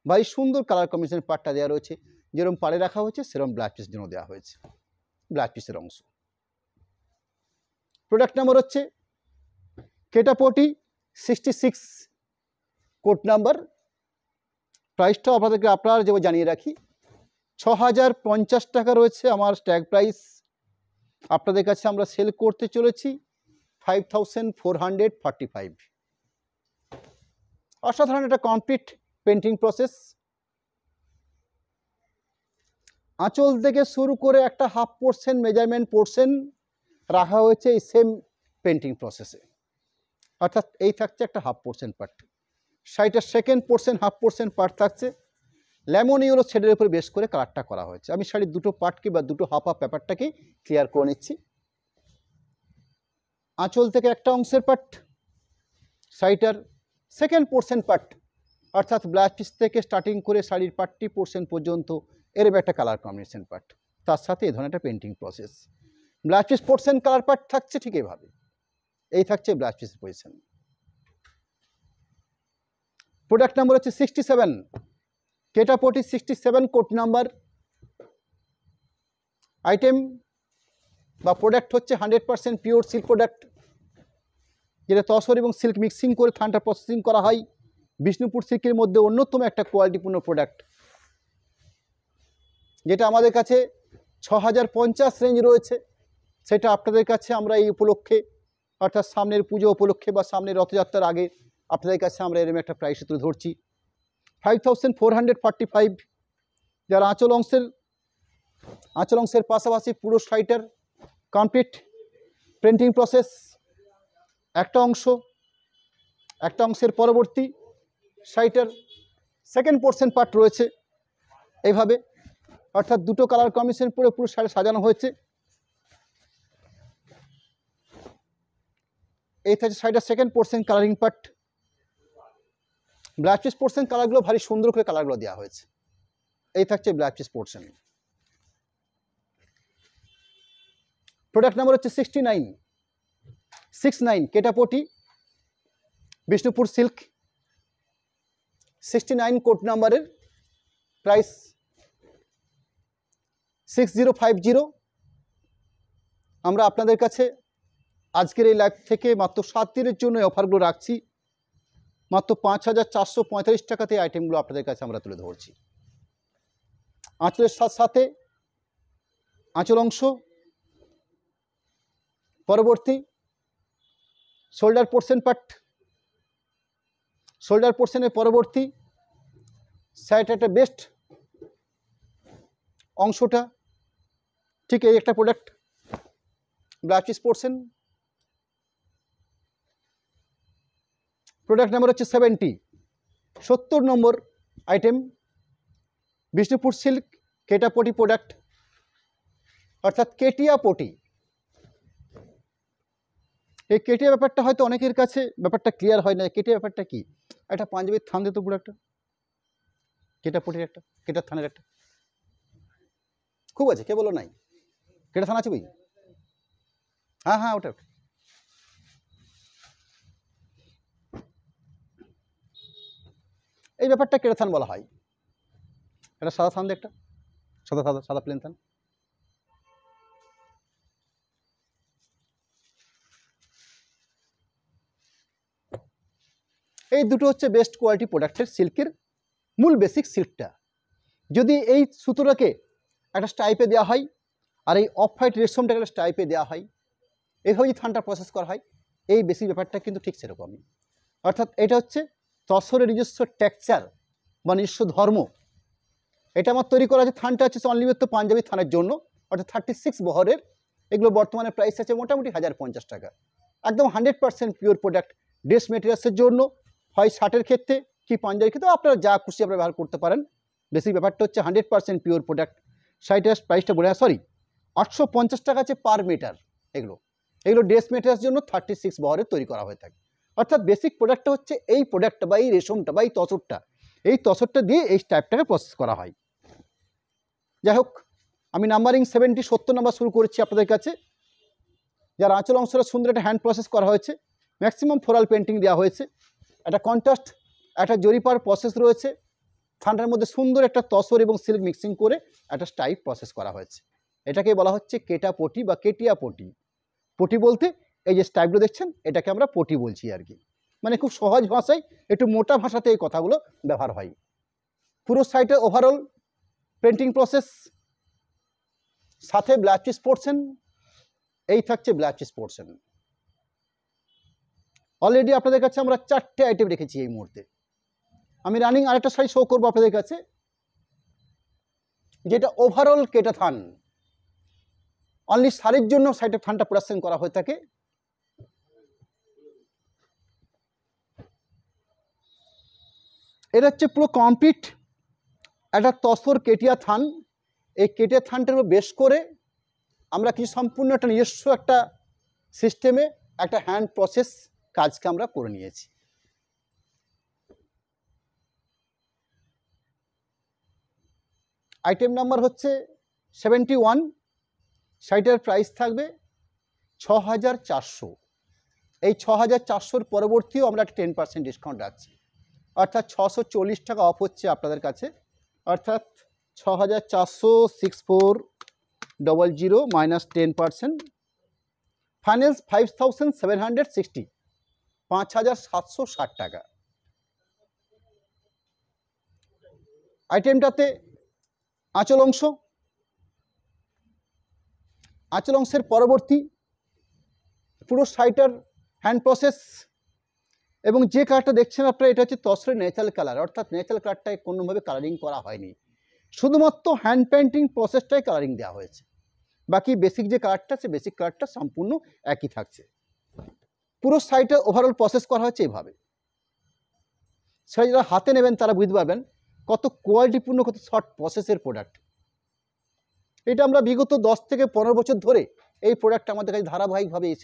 ভাই সুন্দর কালার কম্বিনেশনের পার্টটা দেওয়া রয়েছে। যেরকম পাড়ে রাখা হয়েছে সেরকম ব্লাউজ পিসের জন্য দেওয়া হয়েছে, ব্লাউজ পিসের অংশ। প্রোডাক্ট নাম্বার হচ্ছে কেটাপটি 66 কোড নাম্বার। প্রাইসটাও আপনাদেরকে আপনার যেভাবে জানিয়ে রাখি, 6050 টাকা রয়েছে আমার স্ট্যাগ প্রাইস। আপনাদের কাছে আমরা সেল করতে চলেছি 5445। অসাধারণ একটা কমপ্লিট পেন্টিং প্রসেস, আঁচল থেকে শুরু করে একটা হাফ পোর্শন মেজারমেন্ট পোর্শন রাখা হয়েছে এই সেম পেন্টিং প্রসেসে, অর্থাৎ এই থাকছে একটা হাফ পোর্শন পার্ট। শাড়িটার second portion half portion part থাকছে লেমন ইয়েলো শেডের উপরে বেশ করে কালারটা করা হয়েছে। আমি শাড়ির দুটো পার্টকে বা দুটো হাফ হাফ ব্যাপারটাকেই ক্লিয়ার করে নিচ্ছি। আঁচল থেকে একটা অংশের পার্ট, শাড়িটার সেকেন্ড পোর্শন পার্ট, অর্থাৎ ব্লাউজ পিস থেকে স্টার্টিং করে শাড়ির পার্টটি পোর্শন পর্যন্ত এরকম একটা কালার কম্বিনেশন পার্ট, তার সাথে এই ধরনের একটা painting process. Blouse piece portion colour part থাকছে ঠিক এইভাবে, এই থাকছে ব্লাউজ পিসের পজিশন। প্রোডাক্ট নাম্বার হচ্ছে 67, কেটাপটি 67 কোড নাম্বার। আইটেম বা প্রোডাক্ট হচ্ছে 100% পিওর সিল্ক প্রোডাক্ট, যেটা তসর এবং সিল্ক মিক্সিং করে থানটা প্রসেসিং করা হয়। বিষ্ণুপুর সিল্কের মধ্যে অন্যতম একটা কোয়ালিটিপূর্ণ প্রোডাক্ট, যেটা আমাদের কাছে 6050 রেঞ্জ রয়েছে। সেটা আপনাদের কাছে আমরা এই উপলক্ষে, অর্থাৎ সামনের পুজো উপলক্ষে বা সামনের রথযাত্রার আগে আপনাদের কাছে আমরা এরকম একটা প্রাইসে তুলে ধরছি 5445। যারা আঁচল অংশের পাশাপাশি পুরো শাড়িটার কমপ্লিট প্রিন্টিং প্রসেস, একটা অংশের পরবর্তী শাড়িটার সেকেন্ড পোর্শন পার্ট রয়েছে এইভাবে, অর্থাৎ দুটো কালার কম্বিনেশন পুরো শাড়ি সাজানো হয়েছে। এই থাকছে শাড়িটার second portion colouring part. Blouse piece portion কালারগুলো ভারী সুন্দর করে কালারগুলো দেওয়া হয়েছে, এই থাকছে blouse piece portion. Product number হচ্ছে 69 কেটাপটি বিষ্ণুপুর সিল্ক 69 কোড নাম্বারের প্রাইস 6050। আমরা আপনাদের কাছে আজকের এই লাইভ থেকে মাত্র 7 দিনের জন্য অফারগুলো রাখছি, মাত্র 5445 টাকাতে আইটেমগুলো আপনাদের কাছে আমরা তুলে ধরছি। আঁচলের সাথে আঁচল অংশ, পরবর্তী শোল্ডার পোর্শন পার্ট, শোল্ডার পোর্শনের পরবর্তী সাইডে একটা বেস্ট অংশটা ঠিক এই একটা product blouse piece portion. Product number হচ্ছে 70 নম্বর আইটেম বিষ্ণুপুর সিল্ক কেটাপটি প্রোডাক্ট, অর্থাৎ কেটিয়া পটি। এই কেটিয়া ব্যাপারটা হয়তো অনেকের কাছে ব্যাপারটা ক্লিয়ার হয় না, কেটিয়া ব্যাপারটা কি। একটা পাঞ্জাবির থান দিত পুরো একটা, কেটাপটির একটা, কেটার থানের একটা খুব আছে, কে বলো নাই, কেটা থান আছে বই, হ্যাঁ ওটা এই ব্যাপারটা কেটা থান বলা হয়। এটা সাদা থান, একটা সাদা সাদা সাদা প্লেন থান। এই দুটো হচ্ছে বেস্ট কোয়ালিটি প্রোডাক্টের সিল্কের মূল বেসিক সিল্কটা। যদি এই সুতোটাকে একটা স্টাইপে দেওয়া হয় আর এই অফ হোয়াইট রেশমটাকে একটা স্টাইপে দেওয়া হয়, এইভাবে যদি থানটা প্রসেস করা হয়, এই বেসিক ব্যাপারটা কিন্তু ঠিক সেরকমই। অর্থাৎ এটা হচ্ছে তসরের নিজস্ব টেক্সচার বা নিজস্ব ধর্ম। এটা আমার তৈরি করা আছে। থানটা হচ্ছে অনলিমিত পাঞ্জাবি থানের জন্য, অর্থাৎ 36 বহরের। এগুলো বর্তমানে প্রাইস আছে মোটামুটি 1050 টাকা। একদম 100% পিওর প্রোডাক্ট। ড্রেস মেটেরিয়ালসের জন্য হয় শার্টের ক্ষেত্রে কি পাঞ্জাবির ক্ষেত্রে আপনারা যা খুশি আপনারা ব্যবহার করতে পারেন। বেসিক ব্যাপারটা হচ্ছে 100% পিওর প্রোডাক্ট। শাড়িটার প্রাইসটা বলে, সরি 850 টাকা আছে পার মিটার। এগুলো ড্রেস মেটেরিয়ালসের জন্য 36 বহরের তৈরি করা হয়ে থাকে। অর্থাৎ বেসিক প্রোডাক্টটা হচ্ছে এই প্রোডাক্টটা বা এই রেশমটা বা এই তসরটা দিয়ে এই টাইপটাকে প্রসেস করা হয়। যাই হোক, আমি নাম্বারিং 70 নাম্বার শুরু করেছি আপনাদের কাছে। যার আঁচল অংশটা সুন্দর একটা হ্যান্ড প্রসেস করা হয়েছে, ম্যাক্সিমাম ফ্লোরাল পেন্টিং দেওয়া হয়েছে, একটা কন্ট্রাস্ট একটা জরিপার প্রসেস রয়েছে। থানটার মধ্যে সুন্দর একটা তসর এবং সিল্ক মিক্সিং করে একটা স্টাইপ প্রসেস করা হয়েছে। এটাকে বলা হচ্ছে কেটা পটি বা কেটিয়া পটি। পটি বলতে এই যে স্টাইপগুলো দেখছেন, এটাকে আমরা পটি বলছি আর কি। মানে খুব সহজ ভাষায়, একটু মোটা ভাষাতে এই কথাগুলো ব্যবহার হয়। পুরো সাইটে ওভারঅল পেন্টিং প্রসেস, সাথে ব্ল্যাক চিজ পোর্শন। এই থাকছে ব্ল্যাক চিজ পোর্শন। অলরেডি আপনাদের কাছে আমরা 4টে আইটেম রেখেছি এই মুহূর্তে। আমি রানিং আরেকটা শাড়ি শো করবো আপনাদের কাছে, যেটা ওভারঅল কেটা থান। অনলি শাড়ির জন্য শাড়িটা থানটা প্রোডাকশন করা হয়ে থাকে। এটা হচ্ছে পুরো কমপ্লিট একটা তসর কেটিয়া থান। এই কেটিয়া থানটার উপর বেশ করে আমরা কিছু সম্পূর্ণ একটা নিজস্ব একটা সিস্টেমে একটা হ্যান্ড প্রসেস কাজকে আমরা করে নিয়েছি। আইটেম নাম্বার হচ্ছে 71। শাড়িটার প্রাইস থাকবে 6400। এই 6400-র পরবর্তীও আমরা একটা 10% ডিসকাউন্ট রাখছি, অর্থাৎ 640 টাকা অফ হচ্ছে আপনাদের কাছে। অর্থাৎ 6400 6400 মাইনাস 10%, ফাইন্যান্স 5760, 5760 টাকা। আইটেমটাতে আঁচল অংশের পরবর্তী পুরো শাড়িটার হ্যান্ড প্রসেস এবং যে কালারটা দেখছেন আপনারা, এটা হচ্ছে তসরের ন্যাচারাল কালার। অর্থাৎ ন্যাচারাল কালারটায় কোনোভাবে কালারিং করা হয়নি, শুধুমাত্র হ্যান্ড পেন্টিং প্রসেসটাই কালারিং দেওয়া হয়েছে। বাকি বেসিক যে কালারটা, সে বেসিক কালারটা সম্পূর্ণ একই থাকছে। পুরো শাড়িটা ওভারঅল প্রসেস করা হচ্ছে এইভাবে। শাড়ি যারা হাতে নেবেন তারা বুঝতে পারবেন কত কোয়ালিটিপূর্ণ, কত শর্ট প্রসেসের প্রোডাক্ট। এটা আমরা বিগত 10 থেকে 15 বছর ধরে এই প্রোডাক্ট আমাদের কাছে ধারাবাহিকভাবে এই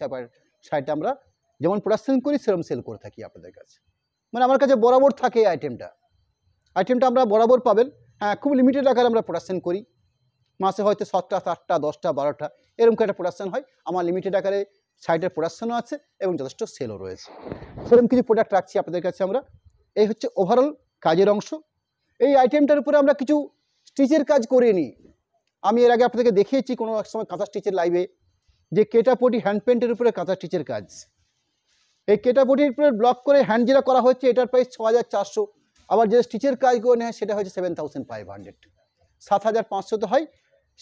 শাড়িটা আমরা যেমন প্রোডাকশন করি সেরকম সেল করে থাকি আপনাদের কাছে। মানে আমার কাছে বরাবর থাকে এই আইটেমটা আমরা বরাবর পাবেন। হ্যাঁ, খুব লিমিটেড আকারে আমরা প্রোডাকশন করি। মাসে হয়তো 7টা 8টা 10টা 12টা এরকম একটা প্রোডাকশন হয়। আমার লিমিটেড আকারে শাড়িটার প্রোডাকশনও আছে এবং যথেষ্ট সেলও রয়েছে। সেরকম কিছু প্রোডাক্ট রাখছি আপনাদের কাছে আমরা। এই হচ্ছে ওভারঅল কাজের অংশ। এই আইটেমটার উপরে আমরা কিছু স্টিচের কাজ করে নিই। আমি এর আগে আপনাদেরকে দেখিয়েছি কোনো এক সময় কাঁথা স্টিচের লাইভে, যে কেটাপটি হ্যান্ড পেন্টের উপরে কাঁথা স্টিচের কাজ। এই কেটাপটির উপরে ব্লক করে হ্যান্ড যেটা করা হচ্ছে, এটার প্রাইস 6400। আবার যে স্টিচের কাজগুলো নেয় সেটা হচ্ছে 7500, 7500 তো হয়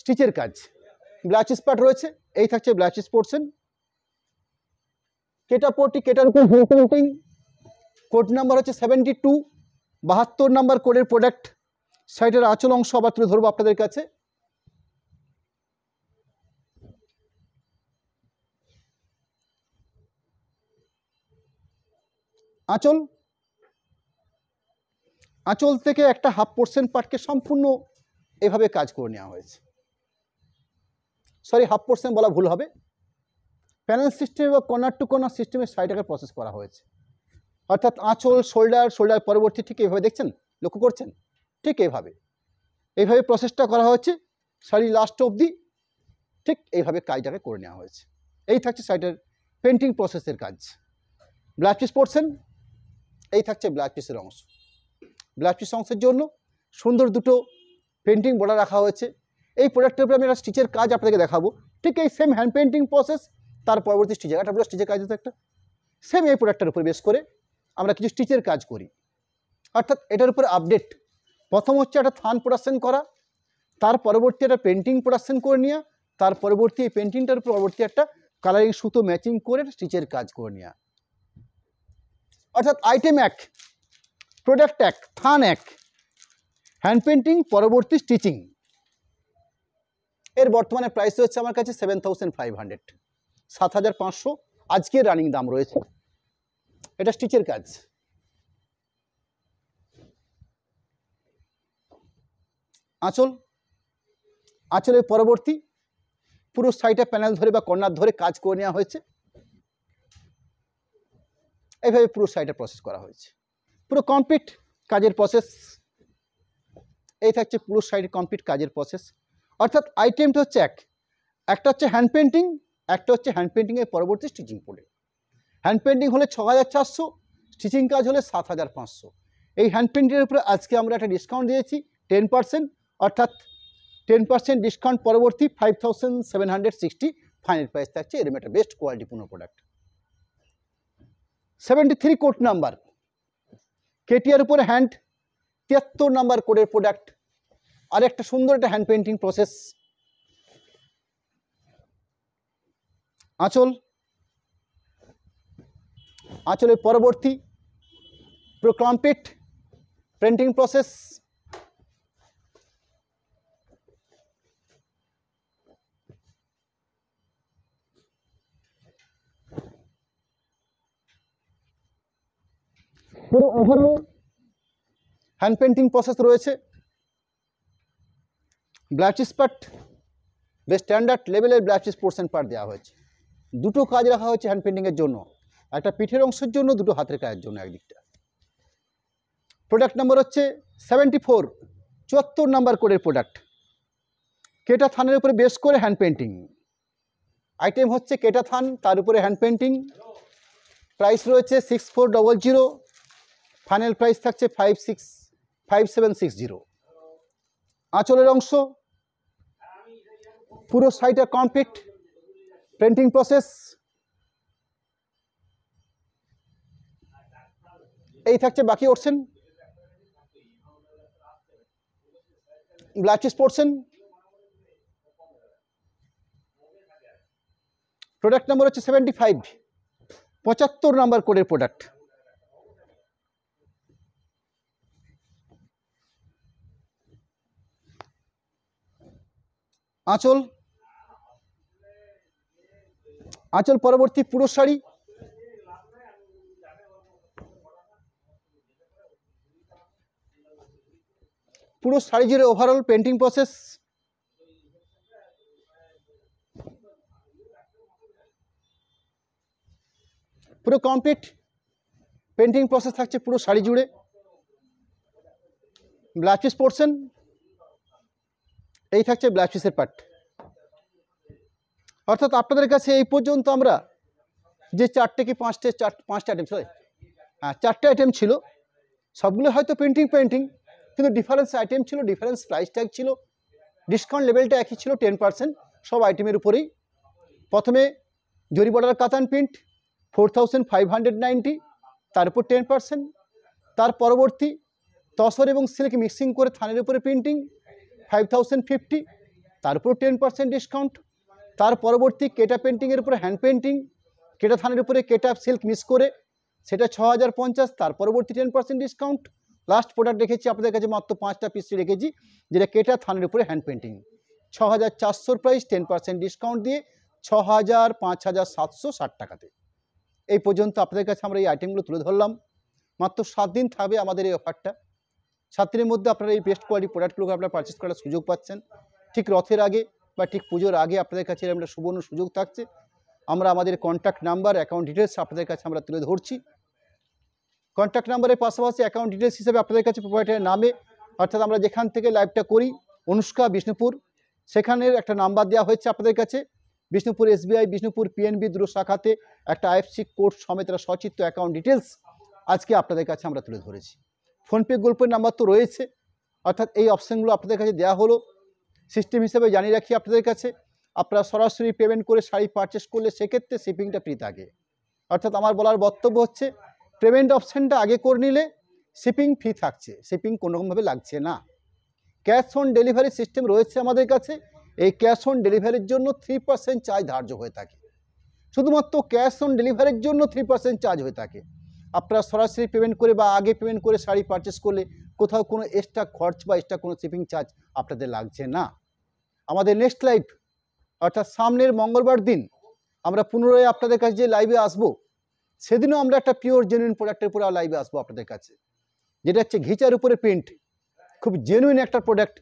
স্টিচের কাজ। ব্লাচিস পার্ট রয়েছে, এই থাকছে ব্লাচিস পোর্শন। কেটাপটি কেটার উপর পেন্টিং, কোড নাম্বার হচ্ছে 72, 72 নাম্বার কোডের প্রোডাক্ট। শাড়িটার আঁচল অংশ আবার তুলে ধরবো আপনাদের কাছে। আঁচল থেকে একটা হাফ পোর্শন পার্টকে সম্পূর্ণ এভাবে কাজ করে নেওয়া হয়েছে। সরি, হাফ পোর্শন বলা ভুল হবে, প্যানেল সিস্টেম বা কর্নার টু কর্নার সিস্টেমের শাড়িটাকে প্রসেস করা হয়েছে। অর্থাৎ আঁচল, শোল্ডার পরবর্তী ঠিক এইভাবে দেখছেন, লক্ষ্য করছেন, ঠিক এইভাবে প্রসেসটা করা হয়েছে। শাড়ি লাস্ট অবধি ঠিক এইভাবে কাজটাকে করে নেওয়া হয়েছে। এই থাকছে শাড়িটার পেন্টিং প্রসেসের কাজ। ব্লাউজ পিস পোর্শন, এই থাকছে ব্লাউজ পিসের অংশ। ব্লাউজ পিস অংশের জন্য সুন্দর দুটো পেন্টিং বর্ডার রাখা হয়েছে। এই প্রোডাক্টের উপরে আমি একটা স্টিচের কাজ আপনাদেরকে দেখাবো, ঠিক এই সেম হ্যান্ড পেন্টিং প্রসেস, তার পরবর্তী স্টিচের একটা পুরো স্টিচের কাজ হতো একটা সেম এই প্রোডাক্টের উপরে বেস করে আমরা কিছু স্টিচের কাজ করি। অর্থাৎ এটার উপরে আপডেট প্রথম হচ্ছে একটা থান প্রোডাকশন করা, তার পরবর্তী একটা পেন্টিং প্রোডাকশন করে নেওয়া, তার পরবর্তী এই পেন্টিংটার উপর পরবর্তী একটা কালারিং সুতো ম্যাচিং করে স্টিচের কাজ করে নেওয়া। অর্থাৎ আইটেম এক, প্রোডাক্ট এক, থান এক, হ্যান্ড পেন্টিং পরবর্তী স্টিচিং। এর বর্তমানে প্রাইস হচ্ছে আমার কাছে 7500, 7500 আজকে রানিং দাম রয়েছে। এটা স্টিচের কাজ। আঁচল, আঁচলের পরবর্তী পুরো সাইডে প্যানেল ধরে বা কর্নার ধরে কাজ করে নেওয়া হয়েছে। এইভাবে পুরো সাইডে প্রসেস করা হয়েছে, পুরো কমপ্লিট কাজের প্রসেস। এই থাকছে পুরো সাইডে কমপ্লিট কাজের প্রসেস। অর্থাৎ আইটেমটা হচ্ছে একটা হচ্ছে হ্যান্ড পেন্টিং, একটা হচ্ছে হ্যান্ড পেন্টিংয়ের পরবর্তী স্টিচিং পড়ে। হ্যান্ড পেন্টিং হলে 6400, স্টিচিং কাজ হলে 7500। এই হ্যান্ড পেন্টিংয়ের উপরে আজকে আমরা একটা ডিসকাউন্ট দিয়েছি 10%, অর্থাৎ 10% ডিসকাউন্ট পরবর্তী 5760 ফাইনাল প্রাইস থাকছে। এরকম একটা best কোয়ালিটিপূর্ণ product. 73 code number KTR উপরে হ্যান্ড, 73 নাম্বার কোডের প্রোডাক্ট। আর একটা সুন্দর একটা হ্যান্ড পেন্টিং প্রসেস। আঁচল, আঁচলের পরবর্তী পুরো কমপ্লিট প্রিন্টিং প্রসেস। পুরো ওভারঅল হ্যান্ড পেন্টিং প্রসেস রয়েছে। ব্লাউজ পিস পার্ট বেশ স্ট্যান্ডার্ড লেভেলের ব্লাউজ পিস পোর্শন পার্ট দেওয়া হয়েছে। দুটো কাজ রাখা হয়েছে হ্যান্ড পেন্টিংয়ের জন্য, একটা পিঠের অংশের জন্য, দুটো হাতের কাজের জন্য একদিকটা। প্রোডাক্ট নাম্বার হচ্ছে 74, 74 নাম্বার কোডের প্রোডাক্ট। কেটা থানের উপরে বেস করে হ্যান্ড পেন্টিং। আইটেম হচ্ছে কেটা থান, তার উপরে হ্যান্ড পেন্টিং। প্রাইস রয়েছে 6400, ফাইনাল প্রাইস থাকছে 5760। আঁচলের অংশ পুরো সাইডে কমপ্লিট প্রিন্টিং প্রসেস। এই থাকছে বাকি portion, blouse piece portion. Product number হচ্ছে 75, 75 নাম্বার কোডের প্রোডাক্ট। আঁচল, আঁচল পরবর্তী পুরো শাড়ি। পুরো শাড়ি জুড়ে ওভারঅল পেন্টিং প্রসেস। পুরো কমপ্লিট পেন্টিং প্রসেস থাকছে পুরো শাড়ি জুড়ে। ব্লাউজ পিস পোরশন, এই থাকছে ব্লাউজ পিসের পার্ট। অর্থাৎ আপনাদের কাছে এই পর্যন্ত আমরা যে চারটে কি পাঁচটা আইটেম, চারটে আইটেম ছিল, সবগুলো হয়তো পেন্টিং কিন্তু ডিফারেন্স আইটেম ছিল, ডিফারেন্স প্রাইস ট্যাগ ছিল, ডিসকাউন্ট লেভেলটা একই ছিল 10% সব আইটেমের উপরেই। প্রথমে জরি বর্ডার কাতান প্রিন্ট 4590, তার উপর 10%। তার পরবর্তী তসর এবং সিল্ক মিক্সিং করে থানের উপরে প্রিন্টিং 5050, তার উপর 10% ডিসকাউন্ট। তার পরবর্তী কেটা পেন্টিংয়ের উপরে হ্যান্ড পেন্টিং, কেটা থানের উপরে কেটা সিল্ক মিক্স করে সেটা 6050, তার পরবর্তী 10% ডিসকাউন্ট। লাস্ট প্রোডাক্ট রেখেছি আপনাদের কাছে মাত্র 5টা পিস রেখেছি, যেটা কেটা থানের উপরে হ্যান্ড পেন্টিং 6400 প্রাইস, 10% ডিসকাউন্ট দিয়ে 6000, 5760 টাকাতে। এই পর্যন্ত আপনাদের কাছে আমরা এই আইটেমগুলো তুলে ধরলাম। মাত্র 7 দিন থাকবে আমাদের এই অফারটা। 7 দিনের মধ্যে আপনারা এই বেস্ট কোয়ালিটি প্রোডাক্টগুলোকে আপনারা পারচেস করার সুযোগ পাচ্ছেন। ঠিক রথের আগে বা ঠিক পুজোর আগে আপনাদের কাছে একটা সুবর্ণ সুযোগ থাকছে। আমরা আমাদের কন্ট্যাক্ট নাম্বার, অ্যাকাউন্ট ডিটেলস আপনাদের কাছে আমরা তুলে ধরছি। কন্ট্যাক্ট নাম্বারের পাশাপাশি অ্যাকাউন্ট ডিটেলস হিসেবে আপনাদের কাছে প্রোভাইডারের নামে, অর্থাৎ আমরা যেখান থেকে লাইভটা করি অনুষ্কা বিষ্ণুপুর, সেখানের একটা নাম্বার দেওয়া হয়েছে আপনাদের কাছে। বিষ্ণুপুর SBI, বিষ্ণুপুর PNB দুটো শাখাতে একটা IFSC কোড সমেত একটা সচিত্র অ্যাকাউন্ট ডিটেলস আজকে আপনাদের কাছে আমরা তুলে ধরেছি। ফোনপে গুগল পে নাম্বার তো রয়েছে, অর্থাৎ এই অপশানগুলো আপনাদের কাছে দেওয়া হলো। সিস্টেম হিসেবে জানিয়ে রাখি আপনাদের কাছে, আপনারা সরাসরি পেমেন্ট করে শাড়ি পারচেস করলে সেক্ষেত্রে শিপিংটা ফ্রি থাকে। অর্থাৎ আমার বলার বক্তব্য হচ্ছে পেমেন্ট অপশানটা আগে করে নিলে শিপিং ফ্রি থাকছে, শিপিং কোনোরকমভাবে লাগছে না। ক্যাশ অন ডেলিভারি সিস্টেম রয়েছে আমাদের কাছে। এই ক্যাশ অন ডেলিভারির জন্য 3% চার্জ ধার্য হয়ে থাকে, শুধুমাত্র ক্যাশ অন ডেলিভারির জন্য 3% চার্জ হয়ে থাকে। আপনারা সরাসরি পেমেন্ট করে বা আগে পেমেন্ট করে শাড়ি পারচেস করলে কোথাও কোনো এক্সট্রা খরচ বা এক্সট্রা কোনো শিপিং চার্জ আপনাদের লাগছে না। আমাদের নেক্সট লাইভ অর্থাৎ সামনের মঙ্গলবার দিন আমরা পুনরায় আপনাদের কাছে যে লাইভে আসবো, সেদিনও আমরা একটা পিওর জেনুইন প্রোডাক্টের উপরে লাইভে আসবো আপনাদের কাছে, যেটা হচ্ছে ঘিচার উপরে প্রিন্ট, খুব জেনুইন একটা প্রোডাক্ট।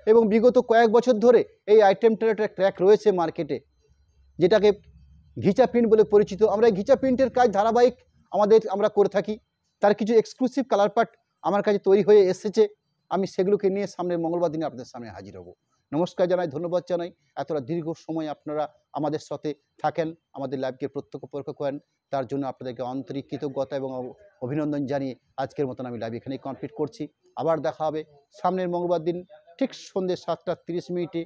এবং বিগত কয়েক বছর ধরে এই আইটেমটার একটা ট্র্যাক রয়েছে মার্কেটে, যেটাকে ঘিচা প্রিন্ট বলে পরিচিত। আমরা এই ঘিচা প্রিন্টের কাজ ধারাবাহিক আমরা করে থাকি। তার কিছু এক্সক্লুসিভ কালার পার্ট আমার কাছে তৈরি হয়ে এসেছে, আমি সেগুলোকে নিয়ে সামনের মঙ্গলবার দিনে আপনাদের সামনে হাজির হব। নমস্কার জানাই, ধন্যবাদ জানাই, এতটা দীর্ঘ সময় আপনারা আমাদের সাথে থাকেন, আমাদের লাইভকে প্রত্যক্ষ পরোক্ষ করেন, তার জন্য আপনাদেরকে আন্তরিক কৃতজ্ঞতা এবং অভিনন্দন জানিয়ে আজকের মতন আমি লাইভ এখানেই কমপ্লিট করছি। আবার দেখা হবে সামনের মঙ্গলবার দিন ঠিক সন্ধ্যে 7:30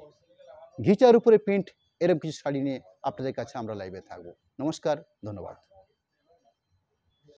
ঘিচার উপরে প্রিন্ট এরকম কিছু শাড়ি নিয়ে আপনাদের কাছে আমরা লাইভে থাকবো। নমস্কার, ধন্যবাদ।